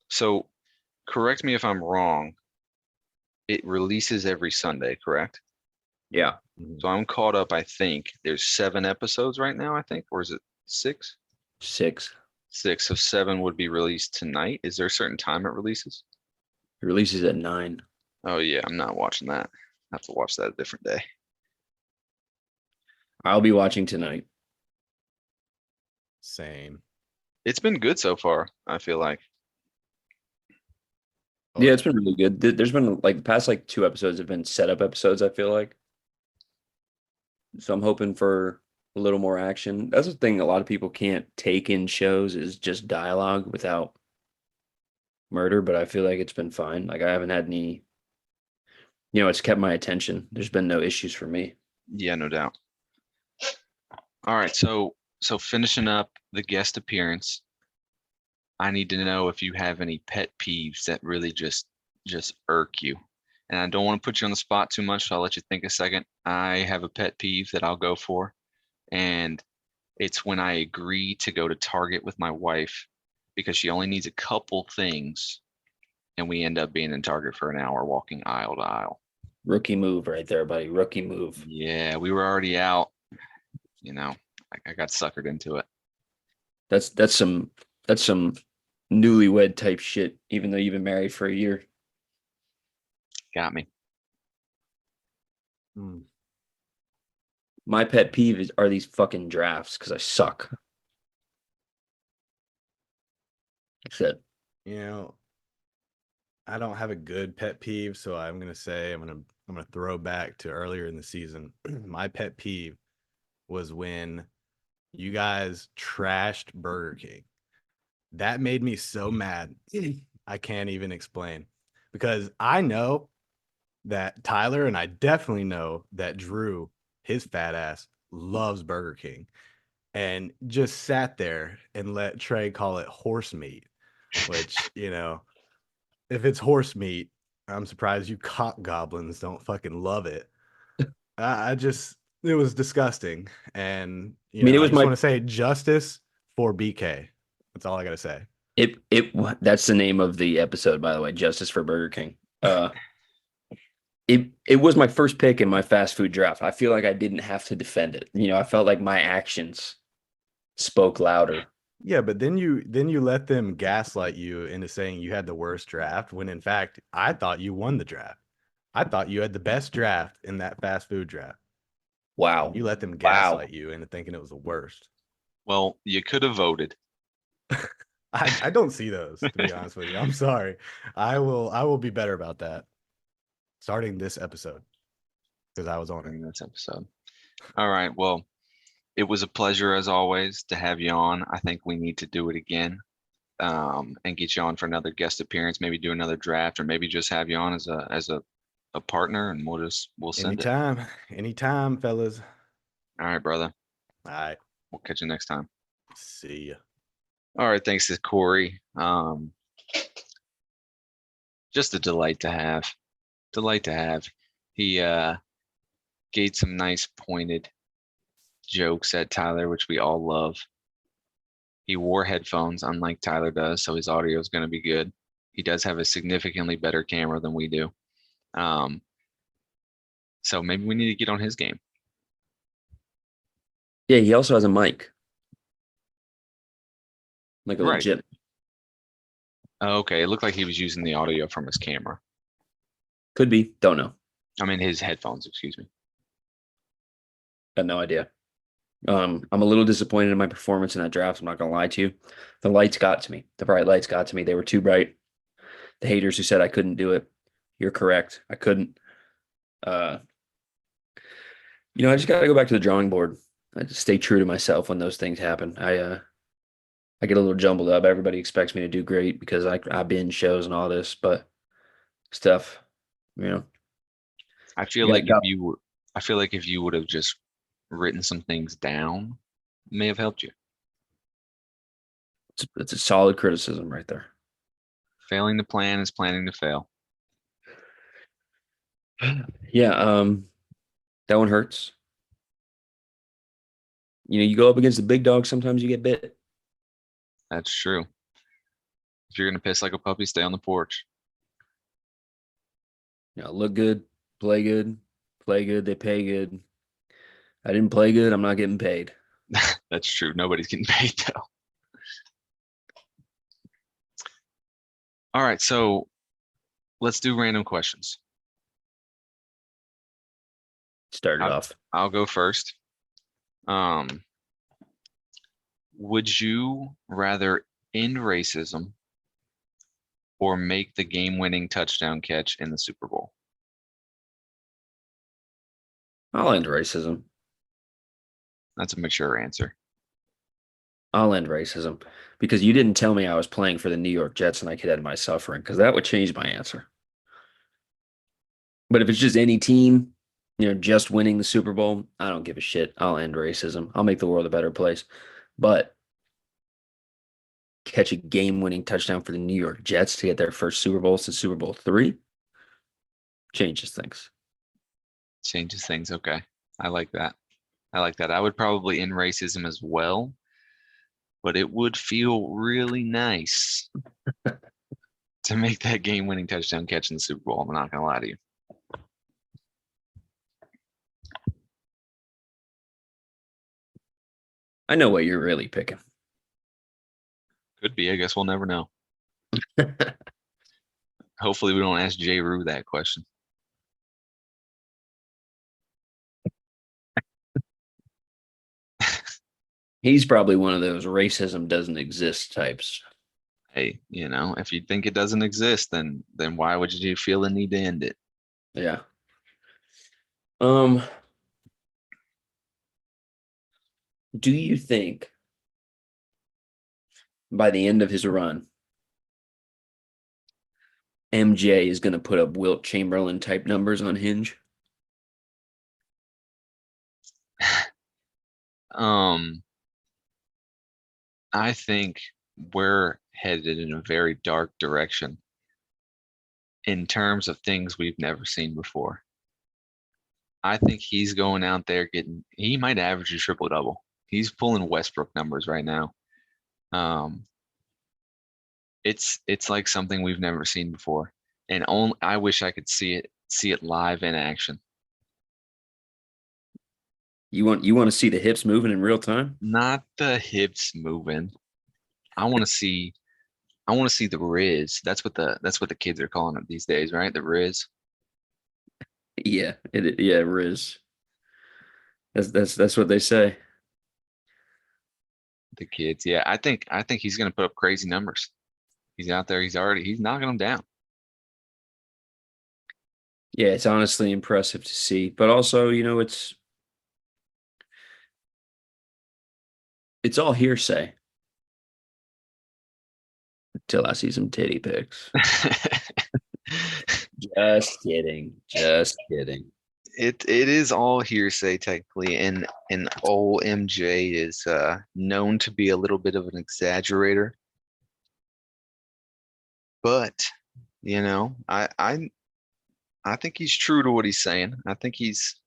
So correct me if I'm wrong. It releases every Sunday, correct? Yeah, Mhm. So I'm caught up, I think. There's 7 episodes right now, I think, or is it 6? 6. 6. So 7 would be released tonight. Is there a certain time it releases? It releases at 9. Oh yeah, I'm not watching that. I have to watch that a different day. I'll be watching tonight. Same. It's been good so far, I feel like. Oh, Yeah, it's been really good. There's been like the past like 2 episodes have been setup episodes, I feel like. So I'm hoping for a little more action. That's the thing a lot of people can't take in shows is just dialogue without murder, but I feel like it's been fine. Like I haven't had any, it's kept my attention. There's been no issues for me. Yeah, no doubt. All right, so finishing up the guest appearance, I need to know if you have any pet peeves that really just irk you. And I don't want to put you on the spot too much, so I'll let you think a second. I have a pet peeve that I'll go for, and it's when I agree to go to Target with my wife because she only needs a couple things, and we end up being in Target for an hour walking aisle to aisle. Rookie move right there, buddy. Rookie move. Yeah, we were already out, you know. I got suckered into it. That's some newlywed type shit, even though you've been married for a year. Got me. Mm. My pet peeve are these fucking drafts because I suck. That's it. You know, I don't have a good pet peeve, so I'm gonna say I'm gonna throw back to earlier in the season. My pet peeve was when you guys trashed Burger King. That made me so mad. I can't even explain because I know that Tyler and I definitely know that Drew, his fat ass, loves Burger King and just sat there and let Trey call it horse meat, which, if it's horse meat, I'm surprised you cock goblins don't fucking love it. I just, it was disgusting. And, I mean, it I was just my want to say justice for BK. That's all I got to say. it that's the name of the episode, by the way, Justice for Burger King. It was my first pick in my fast food draft. I feel like I didn't have to defend it. I felt like my actions spoke louder. Yeah, but then you let them gaslight you into saying you had the worst draft when in fact I thought you won the draft. I thought you had the best draft in that fast food draft. Wow. You let them Wow. gaslight you into thinking it was the worst. Well, you could have voted. I don't see those, to be honest with you. I'm sorry. I will be better about that starting this episode because I was on it. During this episode. All right. Well, it was a pleasure as always to have you on. I think we need to do it again, and get you on for another guest appearance. Maybe do another draft, or maybe just have you on as a partner, and we'll send it. Anytime, fellas. All right, brother. All right. We'll catch you next time. See ya. All right. Thanks to Corey. Just a delight to have. Delight to have. He gave some nice pointed jokes at Tyler, which we all love. He wore headphones, unlike Tyler does, so his audio is going to be good. He does have a significantly better camera than we do. Um, so maybe we need to get on his game. Yeah, he also has a mic. Like a Right. legit. Okay, it looked like he was using the audio from his camera. Could be. Don't know. I mean, his headphones, excuse me. Got no idea. I'm a little disappointed in my performance in that draft. I'm not gonna lie to you. The lights got to me. The bright lights got to me. They were too bright. The haters who said I couldn't do it, you're correct. I couldn't. I just gotta go back to the drawing board. I just stay true to myself when those things happen. I get a little jumbled up. Everybody expects me to do great because I binge shows and all this, but stuff, you know. I feel You like got- I feel like if you would have just written some things down, it may have helped you. it's a solid criticism right there. Failing to plan is planning to fail. Yeah, that one hurts. You go up against the big dog, sometimes you get bit. That's true. If you're gonna piss like a puppy, stay on the porch. Look good, play good, Play good, they pay good. I didn't play good, I'm not getting paid. That's true. Nobody's getting paid though. All right, so let's do random questions. Start it off. I'll go first. Would you rather end racism or make the game-winning touchdown catch in the Super Bowl? I'll end racism. That's a mature answer. I'll end racism because you didn't tell me I was playing for the New York Jets and I could end my suffering because that would change my answer. But if it's just any team, just winning the Super Bowl, I don't give a shit. I'll end racism. I'll make the world a better place. But catch a game-winning touchdown for the New York Jets to get their first Super Bowl since Super Bowl III changes things. Changes things. Okay. I like that. I would probably end racism as well, but it would feel really nice to make that game-winning touchdown catch in the Super Bowl. I'm not gonna lie to you. I know what you're really picking. Could be. I guess we'll never know. Hopefully, we don't ask J. Rue that question. He's probably one of those racism doesn't exist types. Hey, if you think it doesn't exist, then why would you feel the need to end it? Yeah. Do you think by the end of his run, MJ is going to put up Wilt Chamberlain type numbers on Hinge? I think we're headed in a very dark direction in terms of things we've never seen before. I think he's going out there he might average a triple double. He's pulling Westbrook numbers right now. It's like something we've never seen before. And I wish I could see it live in action. You want to see the hips moving in real time? Not the hips moving. I want to see the Riz. That's what the kids are calling it these days, right? The Riz. Yeah, Riz. That's what they say. The kids. Yeah, I think he's gonna put up crazy numbers. He's out there, he's knocking them down. Yeah, it's honestly impressive to see. But also, it's all hearsay. Until I see some titty pics. Just kidding. Just kidding. It is all hearsay technically, and old MJ is known to be a little bit of an exaggerator. But I think he's true to what he's saying. I think he's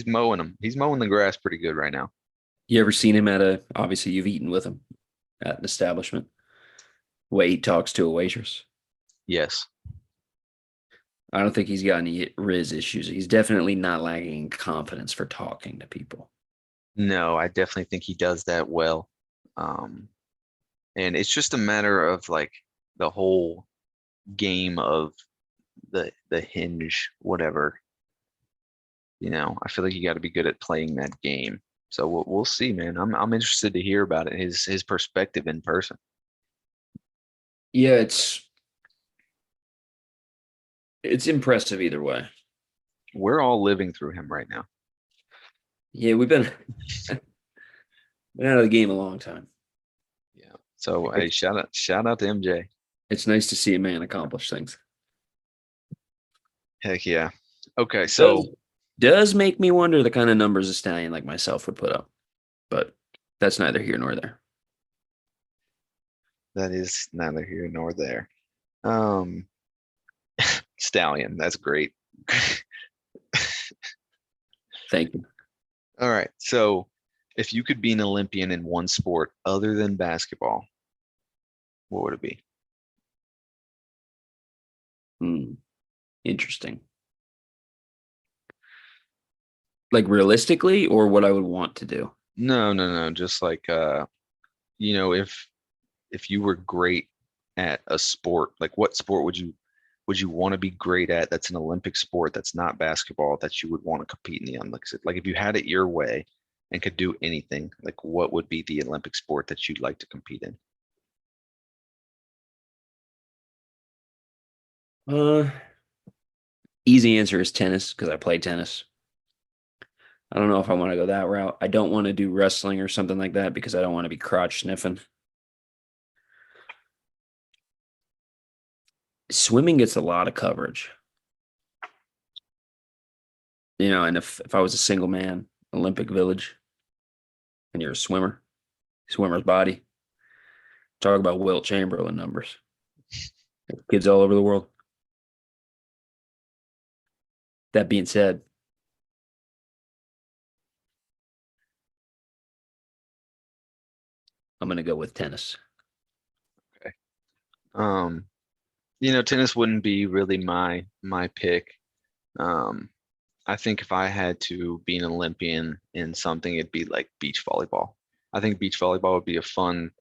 mowing them. He's mowing the grass pretty good right now. You ever seen him obviously you've eaten with him at an establishment? Way he talks to a waitress. Yes. I don't think he's got any Riz issues. He's definitely not lacking in confidence for talking to people. No, I definitely think he does that well. And it's just a matter of like the whole game of the hinge, whatever. I feel like you got to be good at playing that game. So we'll see, man. I'm interested to hear about it, his perspective in person. Yeah, it's impressive either way. We're all living through him right now. Yeah, we've been out of the game a long time. Yeah. So hey, shout out to MJ. It's nice to see a man accomplish things. Heck yeah. Okay, so does make me wonder the kind of numbers a stallion like myself would put up, but that's neither here nor there. That is neither here nor there. Stallion, that's great. Thank you. All right, so if you could be an Olympian in one sport other than basketball, what would it be? Interesting. Like realistically, or what I would want to do? No. Just like if you were great at a sport, like what sport would you want to be great at that's an Olympic sport that's not basketball that you would want to compete in the Olympics? Like if you had it your way and could do anything, like what would be the Olympic sport that you'd like to compete in? Uh, Easy answer is tennis because I play tennis. I don't know if I want to go that route. I don't want to do wrestling or something like that because I don't want to be crotch sniffing. Swimming gets a lot of coverage, and if I was a single man, Olympic Village, and you're a swimmer's body, talk about Wilt Chamberlain numbers. Kids all over the world. That being said, I'm going to go with tennis. Okay. Um, tennis wouldn't be really my pick. Um, I think if I had to be an Olympian in something, it'd be like beach volleyball. I think beach volleyball would be a fun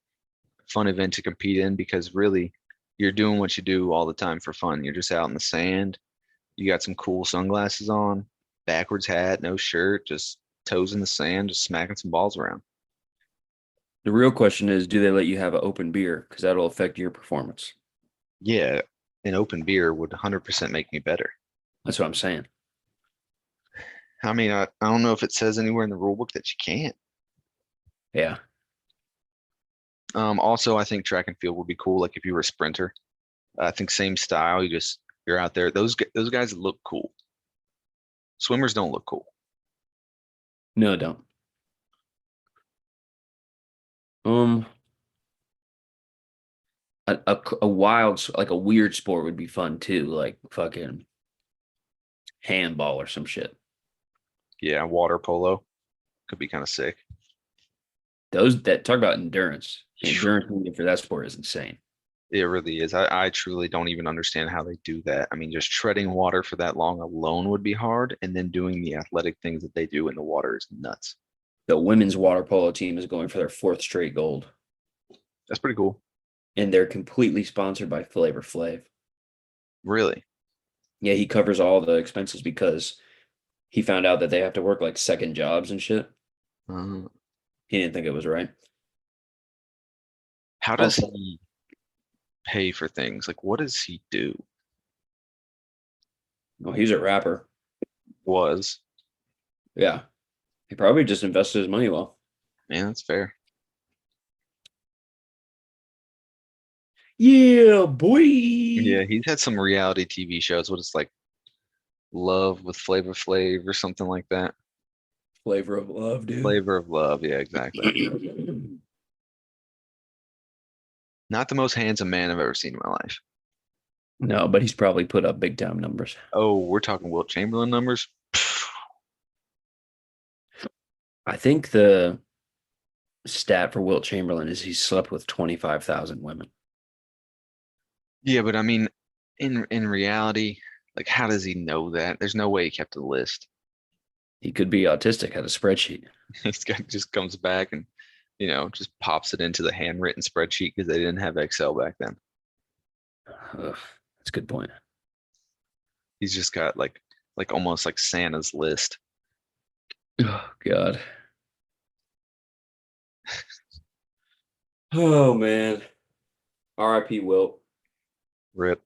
event to compete in because really you're doing what you do all the time for fun. You're just out in the sand. You got some cool sunglasses on, backwards hat, no shirt, just toes in the sand, just smacking some balls around. The real question is, do they let you have an open beer? Because that'll affect your performance. Yeah, an open beer would 100% make me better. That's what I'm saying. I mean, I don't know if it says anywhere in the rule book that you can't. Yeah. Also, I think track and field would be cool. Like if you were a sprinter, I think same style. You're out there. Those guys look cool. Swimmers don't look cool. No, don't. Um, a wild, like a weird sport would be fun too, like fucking handball or some shit. Yeah, water polo could be kind of sick. Those that talk about endurance. The endurance needed for that sport is insane. It really is. I truly don't even understand how they do that. I mean, just treading water for that long alone would be hard, and then doing the athletic things that they do in the water is nuts. The women's water polo team is going for their fourth straight gold, That's pretty cool. and they're completely sponsored by Flavor Flav. Really? Yeah, he covers all the expenses because he found out that they have to work like second jobs and shit. Uh, He didn't think it was right. how does Also, he pay for things? Like, what does he do? well, he's a rapper. Was. Yeah, he probably just invested his money well. Man, that's fair. Yeah, boy. Yeah, he's had some reality TV shows. What is like Love with Flavor Flav or something like that. Flavor of love, dude. Flavor of Love. Yeah, exactly. Not the most handsome man I've ever seen in my life. No, but he's probably put up big time numbers. Oh, we're talking Wilt Chamberlain numbers. I think the stat for Wilt Chamberlain is he slept with 25,000 women. Yeah, but I mean, in reality, like, how does he know that? There's no way he kept a list. He could be autistic, had a spreadsheet. He's got just comes back and just pops it into the handwritten spreadsheet because they didn't have Excel back then. Ugh, that's a good point. He's just got like almost like Santa's list. Oh, God. Oh, man. R.I.P. Wilt. Rip.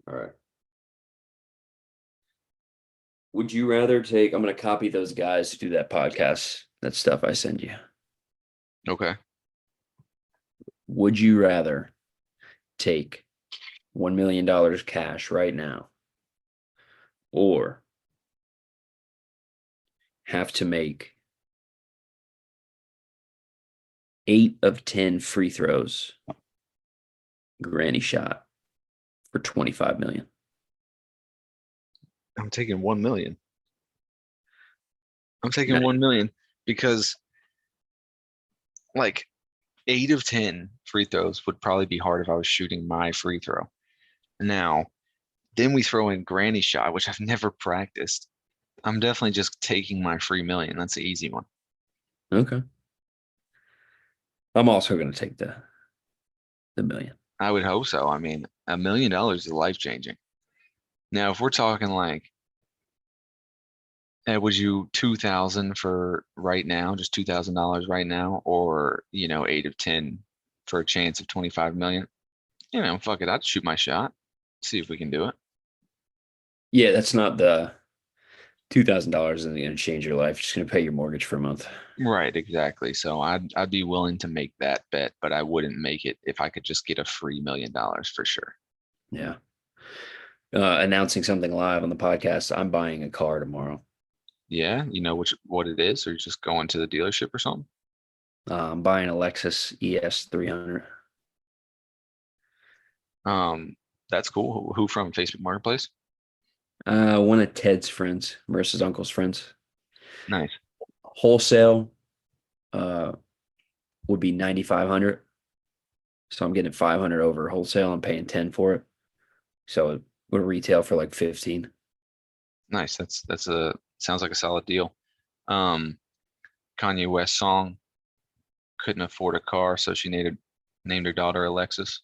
All right. Would you rather take, I'm going to copy those guys to do that podcast, that stuff I send you. Okay. Would you rather take $1 million cash right now or have to make 8 of 10 free throws, granny shot for 25 million? I'm taking 1 million. I'm taking Nice. 1 million because like 8 of 10 free throws would probably be hard if I was shooting my free throw. Now, then we throw in granny shot, which I've never practiced. I'm definitely just taking my free million. That's the easy one. Okay. I'm also going to take the million. I would hope so. I mean, $1 million is life changing. Now, if we're talking like, would you 2,000 for right now, just $2,000 right now, or 8 of 10 for a chance of 25 million? Fuck it, I'd shoot my shot, see if we can do it. Yeah, that's not the $2,000 isn't going to change your life. Just going to pay your mortgage for a month. Right, exactly. So I'd be willing to make that bet, but I wouldn't make it if I could just get a free $1 million for sure. Yeah. Announcing something live on the podcast. I'm buying a car tomorrow. Yeah, you know what it is, or you're just going to the dealership or something? I'm buying a Lexus ES 300. That's cool. Who from Facebook Marketplace? One of Ted's friends, Marissa's uncle's friends. Nice. Wholesale uh, would be 9,500. So I'm getting 500 over wholesale. I'm paying 10 for it. So it would retail for like 15. Nice. That's a sounds like a solid deal. Um, Kanye West song, couldn't afford a car, so she named her daughter Alexis.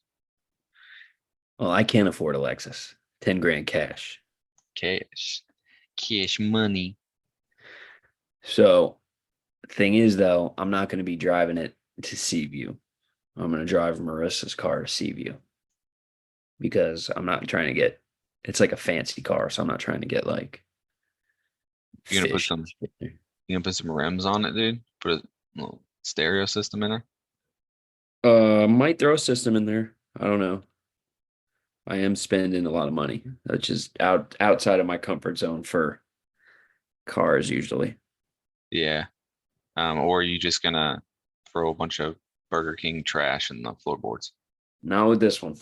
Well, I can't afford a Lexus. 10 grand cash. Cash. Cash money. So the thing is, though, I'm not going to be driving it to Seaview. I'm going to drive Marissa's car to Seaview because I'm not trying to get. It's like a fancy car, so I'm not trying to get like You're gonna put fish. some you gonna put some rims on it, dude? Put a little stereo system in there. Might throw a system in there. I don't know. I am spending a lot of money, which is outside of my comfort zone for cars usually. Yeah. Or are you just gonna throw a bunch of Burger King trash in the floorboards? Not with this one.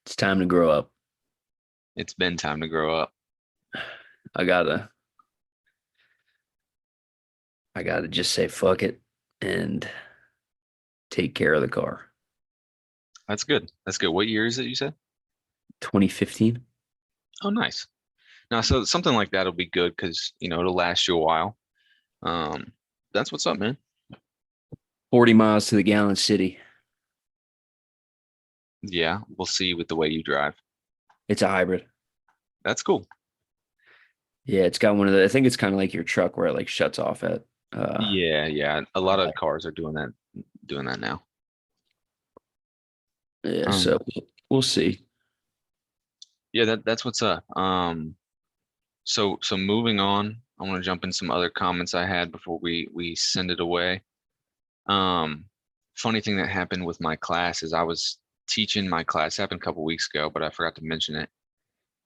It's time to grow up. It's been time to grow up. I gotta I gotta just say fuck it and take care of the car. That's good. That's good. What year is it, you said? 2015. Oh, nice. Now, so something like that'll be good because it'll last you a while. Um, that's what's up, man. 40 miles to the gallon city. Yeah, we'll see with the way you drive. It's a hybrid. That's cool. Yeah, it's got one of the I think it's kind of like your truck where it like shuts off at Yeah, yeah. A lot of cars are doing that now. yeah, Um, so we'll see. yeah, that's what's up. So moving on, I want to jump in some other comments I had before we send it away. Um, Funny thing that happened with my class is I was teaching my class, happened a couple weeks ago, but I forgot to mention it.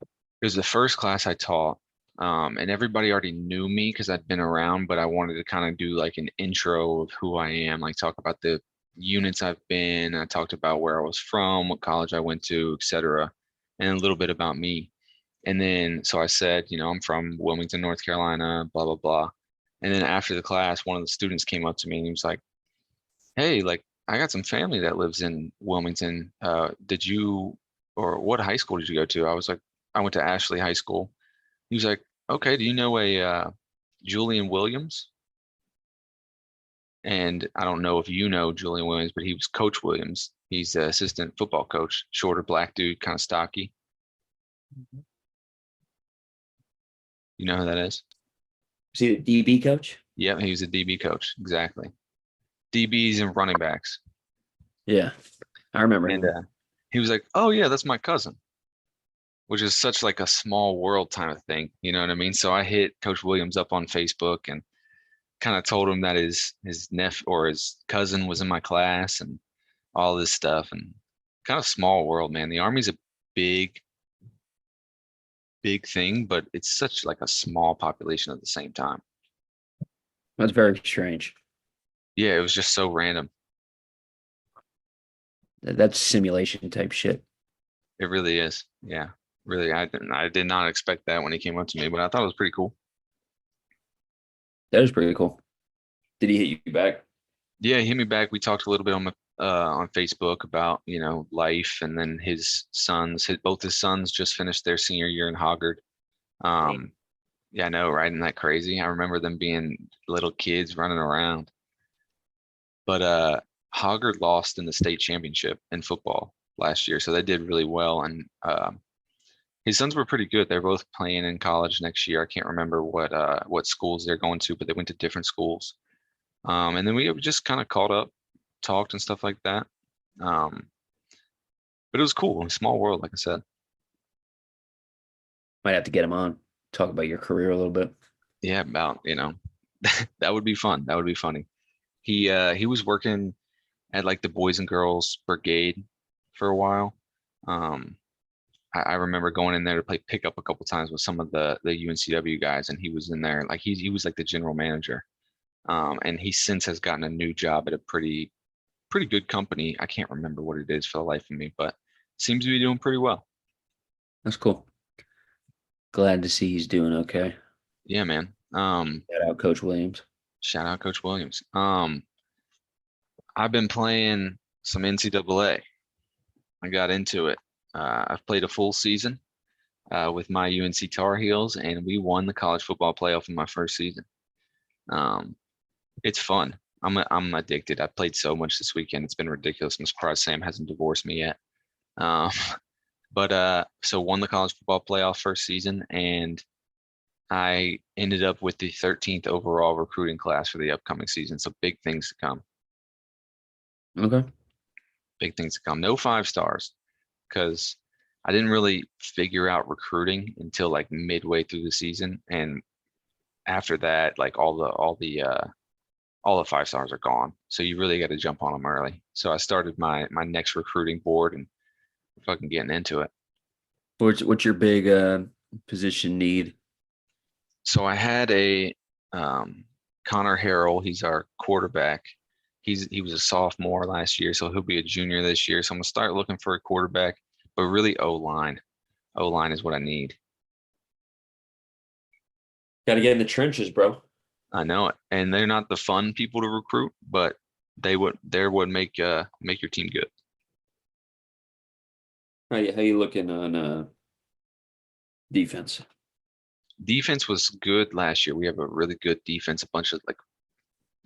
It was the first class I taught, and everybody already knew me because I'd been around, but I wanted to kind of do like an intro of who I am, like talk about the units I've been. I talked about where I was from, what college I went to, etc., and a little bit about me. And then so I said, I'm from Wilmington, North Carolina, blah blah blah. And then after the class, one of the students came up to me and he was like, "Hey, like I got some family that lives in Wilmington. Did you or what high school did you go to?" I was like, "I went to Ashley High School." He was like, "Okay, do you know a Julian Williams?" And I don't know if you know Julian Williams, but he was Coach Williams. He's the assistant football coach, shorter black dude, kind of stocky. You know who that is? Is he the DB coach? Yeah, he was a DB coach. Exactly. DBs and running backs. Yeah, I remember And him. he was like, "Oh yeah, that's my cousin," which is such like a small world kind of thing. You know what I mean? So I hit Coach Williams up on Facebook and kind of told him that his nephew or his cousin was in my class and all this stuff and kind of small world, man. The Army's a big, big thing, but it's such like a small population at the same time. That's very strange. Yeah, it was just so random. That's simulation type shit. It really is. Yeah, really. I did not expect that when he came up to me, but I thought it was pretty cool. That is pretty cool. Did he hit you back? Yeah, he hit me back. We talked a little bit on Facebook about life, and then both his sons just finished their senior year in Hoggard. Um, Yeah, I know, right? Isn't that crazy? I remember them being little kids running around. But Hoggard lost in the state championship in football last year, so they did really well. And his sons were pretty good. They're both playing in college next year. I can't remember what schools they're going to, but they went to different schools. And then we just kind of caught up, talked and stuff like that. Um, but it was cool. Small world, like I said. Might have to get him on, talk about your career a little bit. Yeah, about, that would be fun. That would be funny. He was working at like the Boys and Girls Brigade for a while. Um, I remember going in there to play pickup a couple times with some of the UNCW guys, and he was in there like he was like the general manager. And he since has gotten a new job at a pretty good company. I can't remember what it is for the life of me, but seems to be doing pretty well. That's cool. Glad to see he's doing okay. Yeah, man. Shout out Coach Williams. Shout out Coach Williams. I've been playing some NCAA. I got into it. I've played a full season with my UNC Tar Heels, and we won the college football playoff in my first season. Um, it's fun. I'm addicted. I played so much this weekend. It's been ridiculous. I'm surprised Sam hasn't divorced me yet. Um, but so won the college football playoff first season, and I ended up with the 13th overall recruiting class for the upcoming season. So big things to come. Okay. Big things to come. No 5 stars because I didn't really figure out recruiting until like midway through the season, and after that, like all the 5 stars are gone. So you really got to jump on them early. So I started my next recruiting board and fucking getting into it. What's your big position need? So I had a Connor Harrell. He's our quarterback. He was a sophomore last year, so he'll be a junior this year. So I'm gonna start looking for a quarterback, but really O-line. O-line is what I need. Got to get in the trenches, bro. I know it. And they're not the fun people to recruit, but they would make your team good. How you looking on defense? Defense was good last year. We have a really good defense, a bunch of like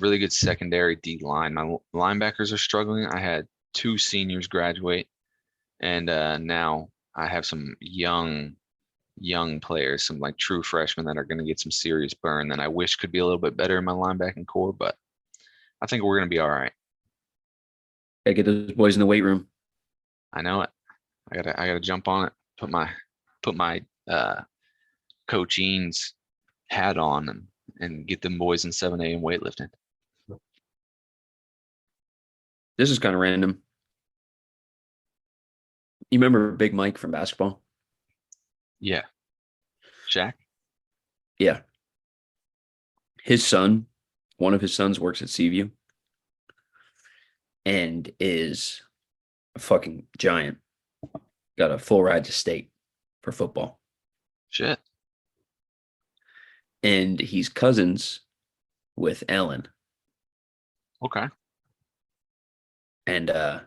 really good secondary D line. My linebackers are struggling. I had 2 seniors graduate, and now I have some young players, some like true freshmen that are going to get some serious burn that I wish could be a little bit better in my linebacking core, but I think we're going to be all right. Gotta get those boys in the weight room. I know it. I gotta jump on it. Put my Coach Eanes hat on and get them boys in 7 a.m. weightlifting. This is kind of random. You remember Big Mike from basketball? Yeah. Shaq? Yeah. His son, one of his sons works at Seaview and is a fucking giant. Got a full ride to state for football. Shit. And he's cousins with Ellen. Okay. And I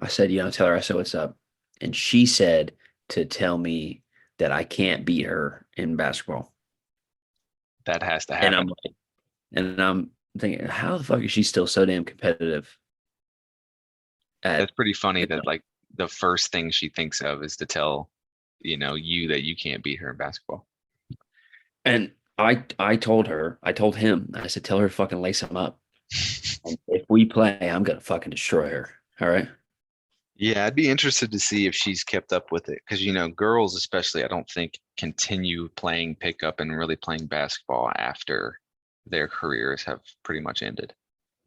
said, tell her, I said, what's up? And she said to tell me that I can't beat her in basketball. That has to And happen. I'm thinking, how the fuck is she still so damn competitive? That's pretty funny that like the first thing she thinks of is to tell, you that you can't beat her in basketball. And I told him, I said, tell her to fucking lace him up. And if we play, I'm gonna fucking destroy her. All right. Yeah, I'd be interested to see if she's kept up with it because girls especially, I don't think continue playing pickup and really playing basketball after their careers have pretty much ended.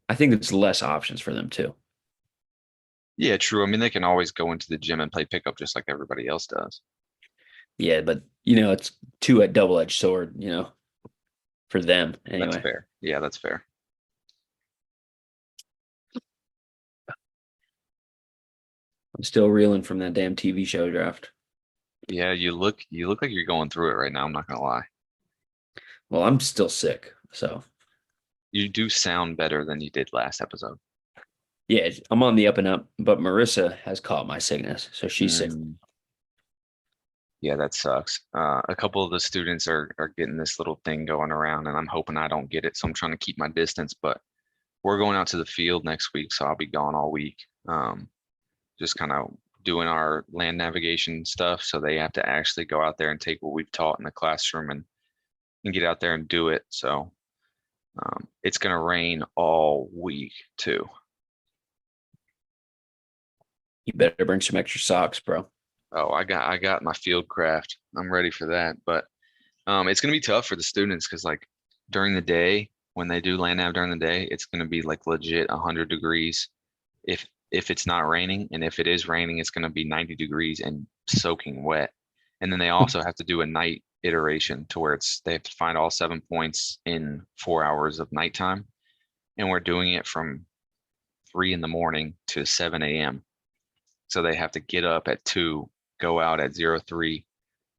I think it's less options for them too. Yeah, true. I mean, they can always go into the gym and play pickup just like everybody else does. Yeah, but it's a double-edged sword, for them anyway. That's fair. Yeah, that's fair. I'm still reeling from that damn TV show draft. Yeah, you look like you're going through it right now. I'm not gonna lie. Well, I'm still sick, so You do sound better than you did last episode. yeah, I'm on the up and up. But Marisa has caught my sickness, so she's sick. Yeah, that sucks. A couple of the students are getting this little thing going around, and I'm hoping I don't get it. So I'm trying to keep my distance. But we're going out to the field next week, so I'll be gone all week. Just kind of doing our land navigation stuff. So they have to actually go out there and take what we've taught in the classroom and get out there and do it. So it's going to rain all week too. You better bring some extra socks, bro. Oh, I got my field craft. I'm ready for that. But it's gonna be tough for the students because like during the day, when they do land nav during the day, it's gonna be like legit 100 degrees if it's not raining. And if it is raining, it's gonna be 90 degrees and soaking wet. And then they also have to do a night iteration to where they have to find all 7 points in 4 hours of nighttime. And we're doing it from 3 in the morning to 7 a.m. So they have to get up at 2, go out at 03,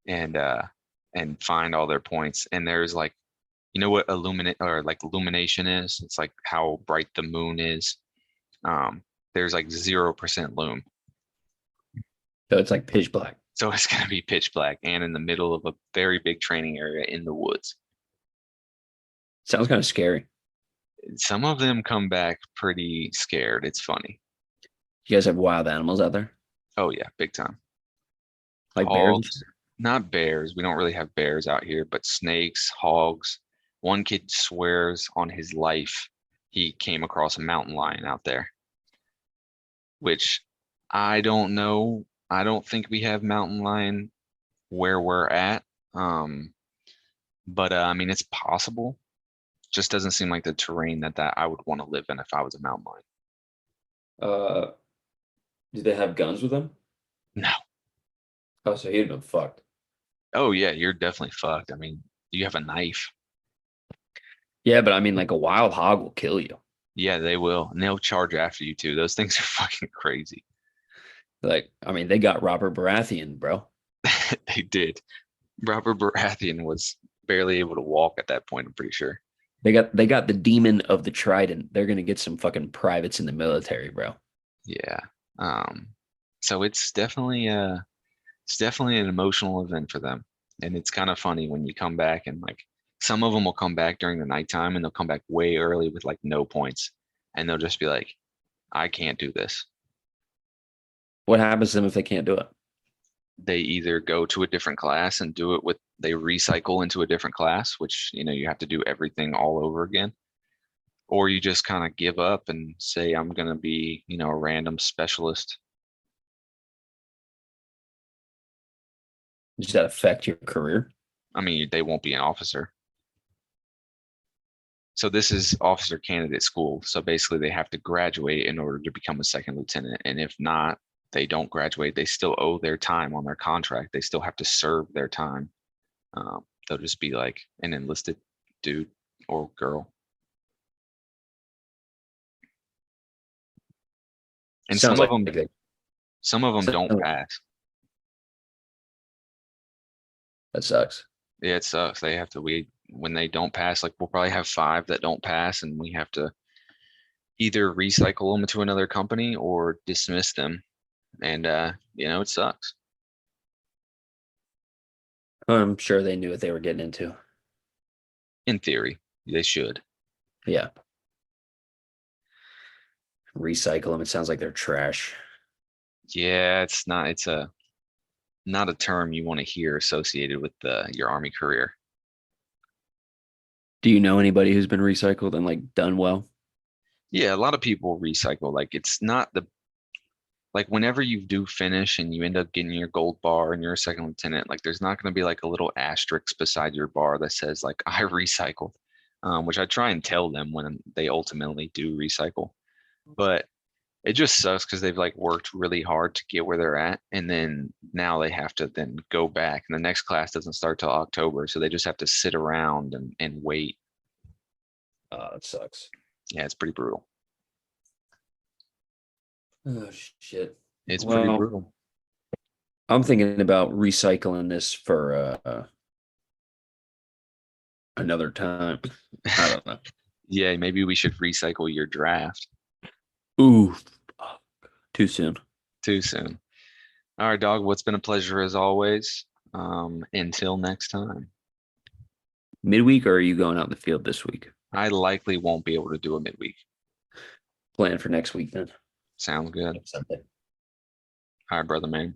and find all their points. And there's like, you know what illuminate or like illumination is? It's like how bright the moon is. There's like 0% loom. So it's like pitch black. So it's gonna be pitch black and in the middle of a very big training area in the woods. Sounds kind of scary. Some of them come back pretty scared. It's funny. You guys have wild animals out there? Oh yeah, big time. Like Hogs, bears? not bears. We don't really have bears out here, but snakes, hogs. One kid swears on his life he came across a mountain lion out there, which I don't know. I don't think we have mountain lion where we're at. But I mean, it's possible. Just doesn't seem like the terrain that I would want to live in if I was a mountain lion. Uh, do they have guns with them? No. Oh, so he'd been fucked. Oh yeah, you're definitely fucked. I mean, you have a knife. Yeah, but I mean, like a wild hog will kill you. Yeah, they will. And they'll charge after you too. Those things are fucking crazy. Like, I mean, they got Robert Baratheon, bro. They did. Robert Baratheon was barely able to walk at that point, I'm pretty sure. They got the demon of the trident. They're gonna get some fucking privates in the military, bro. Yeah. So it's definitely an emotional event for them. And it's kind of funny when you come back and like some of them will come back during the nighttime and they'll come back way early with like no points. And they'll just be like, I can't do this. What happens to them if they can't do it? They either go to a different class and do it with they recycle into a different class, which you have to do everything all over again, or you just kind of give up and say I'm going to be a random specialist. Does that affect your career? I mean, they won't be an officer. So this is officer candidate school, so basically they have to graduate in order to become a second lieutenant, and if not, they don't graduate. They still owe their time on their contract. They still have to serve their time. They'll just be like an enlisted dude or girl. And Sounds some like of them don't sounds- pass. that sucks. Yeah, it sucks. They have to when they don't pass, like we'll probably have 5 that don't pass, and we have to either recycle them to another company or dismiss them. And it sucks. I'm sure they knew what they were getting into. In theory, they should. Yeah. Recycle them. It sounds like they're trash. Yeah, it's not a term you want to hear associated with your Army career. Do you know anybody who's been recycled and like done well? Yeah, a lot of people recycle. Like it's not like whenever you do finish and you end up getting your gold bar and you're a second lieutenant, like there's not going to be like a little asterisk beside your bar that says like I recycled, which I try and tell them when they ultimately do recycle. But it just sucks because they've like worked really hard to get where they're at, and then now they have to then go back, and the next class doesn't start till October, so they just have to sit around and wait. It sucks. Yeah, it's pretty brutal. Oh shit. It's pretty brutal. I'm thinking about recycling this for another time. I don't know. Yeah, maybe we should recycle your draft. Ooh, fuck. Too soon. Too soon. All right, dog. What's been a pleasure as always. Until next time. Midweek, or are you going out in the field this week? I likely won't be able to do a midweek. Plan for next week then. Sounds good. Sunday. All right, brother man.